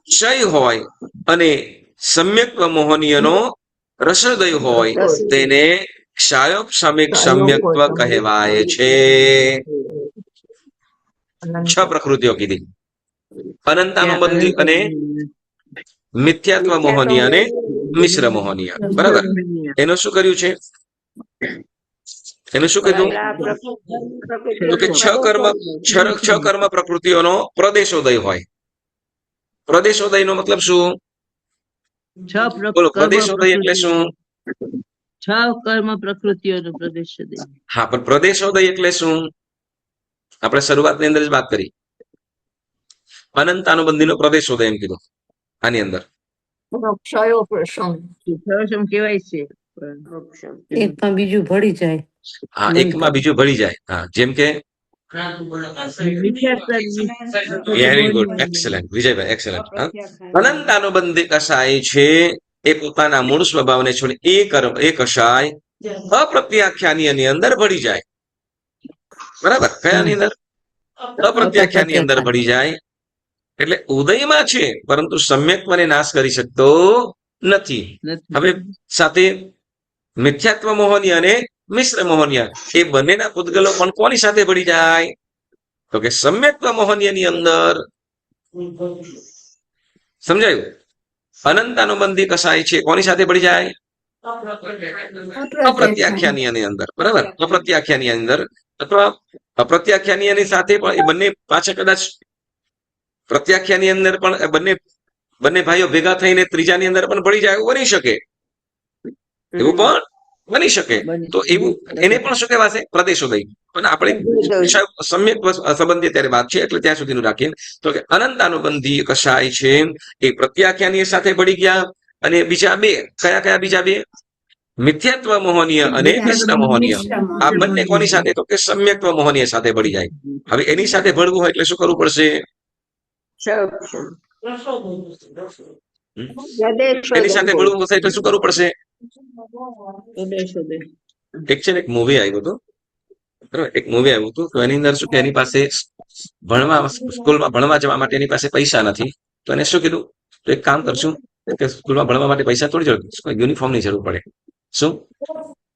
A: ક્ષય હોય અને સમ્યક્ત્વ મોહનીયનો રસોદય હોય તેને ક્ષયોપશમિક સમ્યક્ત્વ કહેવાય છે. 6 પ્રકૃતિઓ કીધી: અનંતાનુબંધી અને મિથ્યાત્વ મોહનીય અને મિશ્ર મોહનીય. બરાબર. એનું શું કર્યું છે? એનું શું કીધું? તો કે 6 કર્મ પ્રકૃતિઓનો પ્રદેશોદય હોય. પ્રદેશોદયનો મતલબ શું? બોલો, પ્રદેશોદય એટલે શું?
F: 6 કર્મ પ્રકૃતિઓનો પ્રદેશોદય.
A: હા, પણ પ્રદેશોદય એટલે શું? આપણે શરૂઆતની અંદર જ વાત કરી. અનંતાનુબંધીનો પ્રદેશોદય એમ કીધું. આની અંદર
F: ક્ષયોપશમ કહેવાય છે.
B: એકમાં બીજું ભળી જાય.
A: હા, એકમાં બીજું ભળી જાય. હા, જેમ કે વેરી ગુડ, એક્સેલન્ટ વિજયભાઈ, એક્સેલન્ટ. અનંતાનુબંધી કસાય છે એ પોતાના મૂળ સ્વભાવને છોડી એ કસાય અપ્રત્યાખ્યાની અંદર ભળી જાય. બરાબર. કયાની અંદર? અપ્રત્યાખ્યાની અંદર ભળી જાય. એટલે ઉદયમાં છે, પરંતુ સમ્યક્ત્વને નાશ કરી શકતો નથી. હવે સાથે મિથ્યાત્વ મોહનીય અને મિશ્ર મોહનીય એ બંનેના પૂતગલો પણ કોની સાથે ભળી જાય? તો કે સમ્યક્ત્વ મોહનીયની અંદર. સમજાયું? અનંતાનુબંધી કસાય છે કોની સાથે ભળી જાય? અપ્રત્યાખ્યાની અંદર. બરાબર. અપ્રત્યાખ્યાની અંદર અથવા અપ્રત્યાખ્યાની સાથે પણ એ બંને પાછા કદાચ પ્રત્યાખ્યાની અંદર પણ બંને ભાઈઓ ભેગા થઈને ત્રીજાની અંદર પણ ભળી જાય એવું બની શકે. એવું પણ બની શકે. તો એવું એને પણ શું કહેવાશે? પ્રદેશોદય. પણ આપણે સમ્યક સંબંધી અત્યારે વાત છે એટલે ત્યાં સુધીનું રાખીએ. તો કે અનંતાનુબંધી કશાય છે એ પ્રત્યાખ્યાનીય સાથે ભળી ગયા. અને બીજા બે કયા બીજા બે? મિથ્યાત્વ મોહનીય અને મિશ્ર મોહનીય. આ બંને કોની સાથે? તો કે સમ્યક્ત્વ મોહનીય સાથે ભળી જાય. હવે એની સાથે ભળવું હોય એટલે શું કરવું પડશે? એની સાથે ભળવું હશે એટલે શું કરવું પડશે? એક છે ને એક મૂવી આવ્યું હતું, બરાબર, એક મૂવી આવ્યું હતું તો એની અંદર શું કે એની પાસે સ્કૂલમાં ભણવા જવા માટે એની પાસે પૈસા નથી. તો એને શું કીધું? તો એક કામ કરશું કે સ્કૂલમાં ભણવા માટે પૈસા થોડી જરૂર, યુનિફોર્મની જરૂર પડે. શું?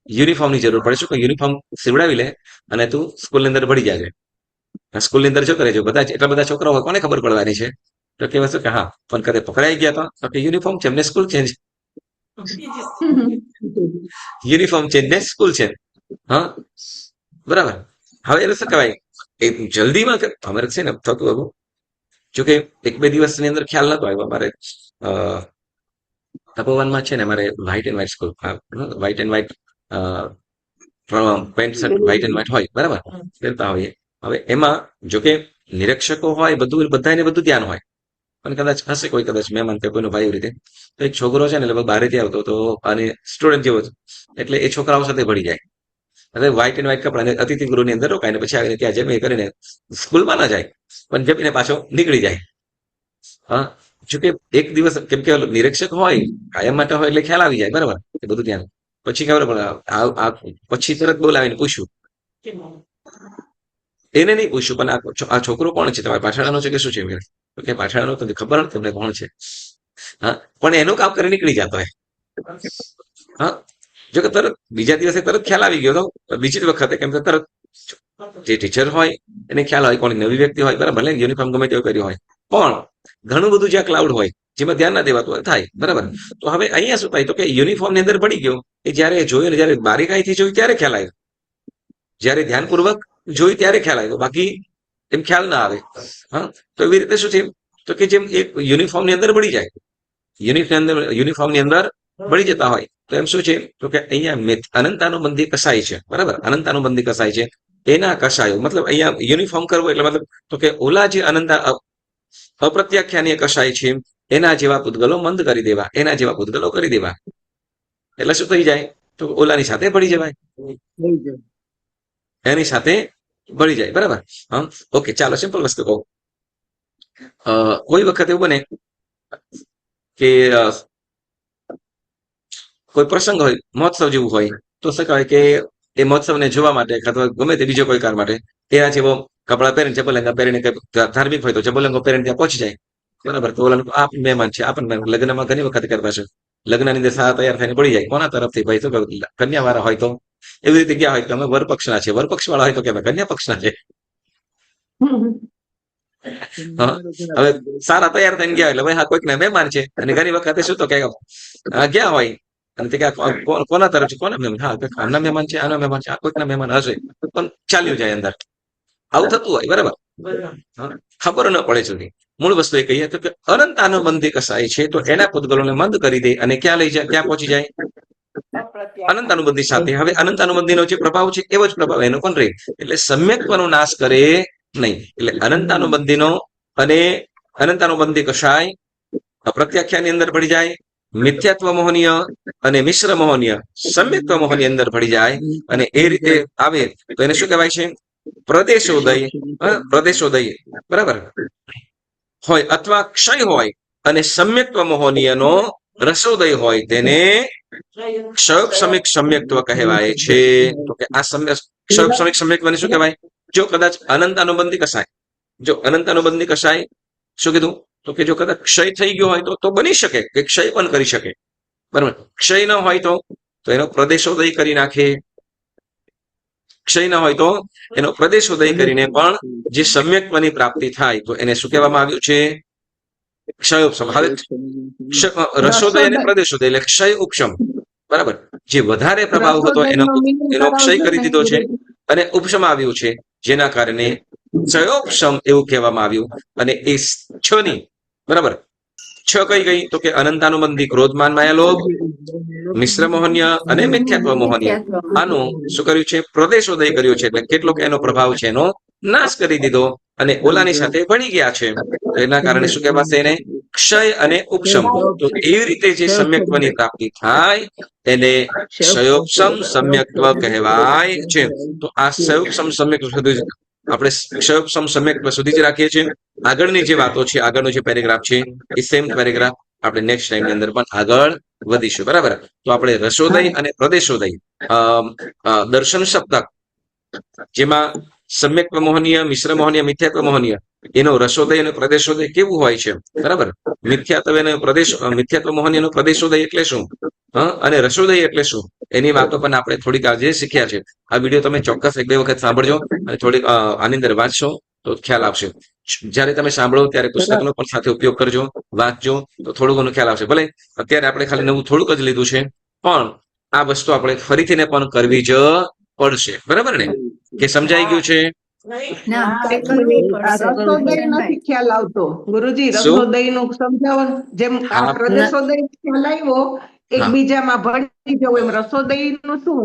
A: યુનિફોર્મની જરૂર પડે. શું યુનિફોર્મ સીવડાવી લે અને તું સ્કૂલની અંદર ભળી જાય. સ્કૂલની અંદર શું કરે છે? બધા એટલા બધા છોકરાઓ હોય, કોને ખબર પડવાની છે? તો કહેવાય શું કે હા, પણ કਦੇ પકડાઈ ગયા તો કે યુનિફોર્મ છે, એમને સ્કૂલ ચેન્જ, યુનિફોર્મ ચેન્જ ને સ્કૂલ ચેન્જ. હા, બરાબર. હવે એને શું કહેવાય? એ જલ્દીમાં અમારે છે ને થતું હતું. જોકે એક બે દિવસની અંદર ખ્યાલ નતો આવ્યો. અમારે તપોવનમાં છે ને અમારે white and white school, white and white pant shirt white and white હોય, બરાબર, પહેરતા હોઈએ. હવે એમાં જોકે નિરીક્ષકો હોય, બધું બધાને બધું ધ્યાન હોય, પણ કદાચ હશે કોઈ, કદાચ મહેમાન કે કોઈનો ભાઈ એવી રીતે, તો એક છોકરો છે ને લગભગ બહારેથી આવતો તો અને સ્ટુડન્ટ જેવો છે એટલે એ છોકરાઓ સાથે ભળી જાય. હવે વ્હાઈટ એન્ડ વ્હાઈટ કપડા અતિથિ ગૃહની અંદર રોકાઈને પછી આવીને ત્યાં જમી કરીને સ્કૂલમાં ના જાય, પણ જમીને પાછો નીકળી જાય. હા, જોકે એક દિવસ કેમ કે નિરીક્ષક હોય કાયમ માટે હોય એટલે ખ્યાલ આવી જાય, બરાબર, એ બધું ધ્યાન. પછી ખબર પડે પછી તરત બોલાવીને પૂછ્યું, એને નહીં પૂછ્યું પણ આ છોકરો કોણ છે? તમારા પાછળનો છે કે શું છે? તો કે પાછળનો તો ખબર નથી તમને કોણ છે. હા, પણ એનું કામ કરી નીકળી જતો હોય. હા, જો કે તરત બીજા દિવસે તરત ખ્યાલ આવી ગયો તો બીજી જ વખતે કેમ કે તરત જે ટીચર હોય એને ખ્યાલ હોય, કોની નવી વ્યક્તિ હોય, બરાબર, ભલે યુનિફોર્મ ગમે તેવું કર્યું હોય, પણ ઘણું બધું જ્યાં ક્લાઉડ હોય જેમાં ધ્યાન ના દેવાતું હોય થાય, બરાબર. તો હવે અહીંયા શું થાય? તો કે યુનિફોર્મ ની અંદર પડી ગયો. એ જયારે જોયું ને જયારે બારીકાઈથી જોયું ત્યારે ખ્યાલ આવ્યો, જયારે ધ્યાનપૂર્વક જોયું ત્યારે ખ્યાલ આવ્યો, બાકી એમ ખ્યાલ ના આવે. હા, તો એવી રીતે શું છે? તો કે જેમ એક યુનિફોર્મ ની અંદર પડી જાય, યુનિફોર્મ ની અંદર ભળી જતા હોય, તો એમ શું છે? તો કે અહીંયા અનંતાનુબંધી કસાય છે, બરાબર, અનંતાનુબંધી કસાય છે. એના કસાયો મતલબ અહીંયા યુનિફોર્મ કરવો એટલે મતલબ તો કે ઓલા જે અપ્રત્યાખ્યાનીય કસાય છે એના જેવા પૂતગલો મંદ કરી દેવા, એના જેવા પૂતગલો કરી દેવા. એટલે શું થઈ જાય? તો ઓલાની સાથે ભળી જવાય, એની સાથે ભળી જાય, બરાબર. હા, ઓકે, ચાલો સિમ્પલ વસ્તુ કહું. કોઈ વખત એવું બને કે કોઈ પ્રસંગ હોય, મહોત્સવ જેવું હોય, તો શું કહેવાય કે એ મહોત્સવને જોવા માટે અથવા ગમે તે બીજો કોઈ કાર માટે એના જેવો કપડા પહેરીને ચપલંગા પહેરીને ધાર્મિક હોય તો ચપલંગો પહેરીને ત્યાં પહોંચી જાય, બરાબર. તો ઓલા આ મહેમાન છે, આ પણ લગ્નમાં ઘણી વખત કરતા છે, લગ્નની અંદર સારા તૈયાર થઈને પડી જાય. કોના તરફથી? ભાઈ તો કન્યા વાળા હોય તો એવી રીતે ગયા હોય કે અમે વરપક્ષના છે, વરપક્ષ વાળા હોય તો કે અમે કન્યા પક્ષના છે. હવે સારા તૈયાર થઈને ગયા એટલે ભાઈ હા કોઈક ના મહેમાન છે. અને ઘણી વખતે શું તો કે ગયા હોય અને તે કોના તરફ છે, કોના મહેમાન? હા, આમના મહેમાન છે, આના મહેમાન છે, આ કોઈકના મહેમાન હશે, પણ ચાલ્યું જાય અંદર. આવું થતું હોય, બરાબર, ખબર ન પડે સુધી. મૂળ વસ્તુ એ કહીએ તો કે અનંતાનુબંધી કસાય છે તો એના પૂતગલોને મંદ કરી દે અને ક્યાં લઈ જાય? ક્યાં પહોંચી જાય? અનંતાનુબંધી સાથે. હવે અનંતાનુબંધીનો જે પ્રભાવ છે એવો જ પ્રભાવ એનો પણ રહે, એટલે સમ્યક્ત્વનો નાશ કરે નહીં. એટલે અનંતાનુબંધીનો અને અનંતાનુબંધી કશાય પ્રત્યાખ્યાની અંદર ભળી જાય, મિથ્યાત્વ મોહનીય અને મિશ્ર મોહનીય સમ્યક્ત્વ મોહની અંદર ભળી જાય, અને એ રીતે આવે તો એને શું કહેવાય છે? પ્રદેશોદય. પ્રદેશોદય, બરાબર, હોય અથવા ક્ષય હોય અને સમ્યક્ત્વ મોહનીયનો રસોદય હોય તેને ક્ષયોપશમિક સમ્યક્ત્વ કહેવાય છે. તો કે આ ક્ષયોપશમિક સમ્યક્ત્વને શું કહેવાય? જો કદાચ અનંતાનુબંધી કસાય, જો અનંતાનુબંધી કસાય શું કીધું? તો કે જો કદાચ ક્ષય થઈ ગયો હોય તો બની શકે કે ક્ષય પણ કરી શકે, બરાબર. ક્ષય ન હોય તો એનો પ્રદેશોદય કરી નાખે. ક્ષય ન હોય તો એનો પ્રદેશોદય કરીને પણ જે સમ્યક્ત્વની પ્રાપ્તિ થાય તો એને શું કહેવામાં આવ્યું છે? ક્ષયોપશમ. હવે રસોદય અને પ્રદેશોદય એટલે ક્ષય ઉપશમ, બરાબર. જે વધારે પ્રભાવ હતો એનો ક્ષય કરી દીધો છે અને ઉપશમ આવ્યું છે, જેના કારણે ક્ષયોપશમ એવું કહેવામાં આવ્યું. અને એ છ ની, બરાબર, 6 કઈ ગઈ તો કે અનંતાનુબંધી ક્રોધ માન માયા લોભ, મિશ્ર મોહનીય અને મિથ્યાત્વ મોહનીય. આનું શું કર્યું છે? પ્રદેશોદય કર્યો છે. એટલે કેટલોક એનો પ્રભાવ છે એનો નાશ કરી દીધો અને ઓલાની સાથે ભળી ગયા છે. તો એના કારણે શું કહેવાશે એને? ક્ષય અને ઉપશમ. તો એવી રીતે જે સમ્યક્ત્વની પ્રાપ્તિ થાય એને ક્ષયોપશમ સમ્યક્ત્વ કહેવાય છે. તો આ ક્ષયોપશમ સમ્યક્ત્વ સુધી આપણે ક્ષયોપશમ સમ્યક્ત્વ સુધી જ રાખીએ છીએ. આગળની જે વાતો છે, આગળનો જે પેરેગ્રાફ છે એ સેમ પેરેગ્રાફ આપણે નેક્સ્ટ ટાઈમની અંદર પણ આગળ વધીશું. બરાબર? તો આપણે રસોદય અને પ્રદેશોદય દર્શન સપ્તક જેમાં સમ્યક્ત્વ મોહનીય, મિશ્ર મોહનીય, મિથ્યાત્વ મોહનીય એનો રસોદય અને પ્રદેશોદય કેવું હોય છે? બરાબર? મિથ્યાત્વ મોહનીય નો પ્રદેશોદય એટલે શું અને રસોદય એટલે શું એની વાતો પણ આપણે થોડીક આજે શીખ્યા છે. આ વિડીયો તમે ચોક્કસ 1-2 વખત સાંભળજો અને થોડીક આની અંદર વાંચશો તો ખ્યાલ આવશે. જ્યારે તમે સાંભળો ત્યારે પુસ્તકનો પણ સાથે ઉપયોગ કરજો, વાંચજો તો થોડું ઘણું ખ્યાલ આવશે. ભલે અત્યારે આપણે ખાલી નવું થોડુંક જ લીધું છે પણ આ વસ્તુ આપણે ફરીથી પણ કરવી જ પડશે. બરાબર ને? કે સમજાઈ ગયું છે?
E: ના
C: એક
E: કરવું
C: મિનિટ, આ
E: પડશે
C: રસોદય નથી ખ્યાલ આવતો ગુરુજી.
A: શું?
C: રસોદય નું સમજાવો ને. જેમ આ
A: હા.
C: પ્રદેશોદય ખ્યાલ આવ્યો, એકબીજામાં ભળી જવું એમ રસોદય નું શું?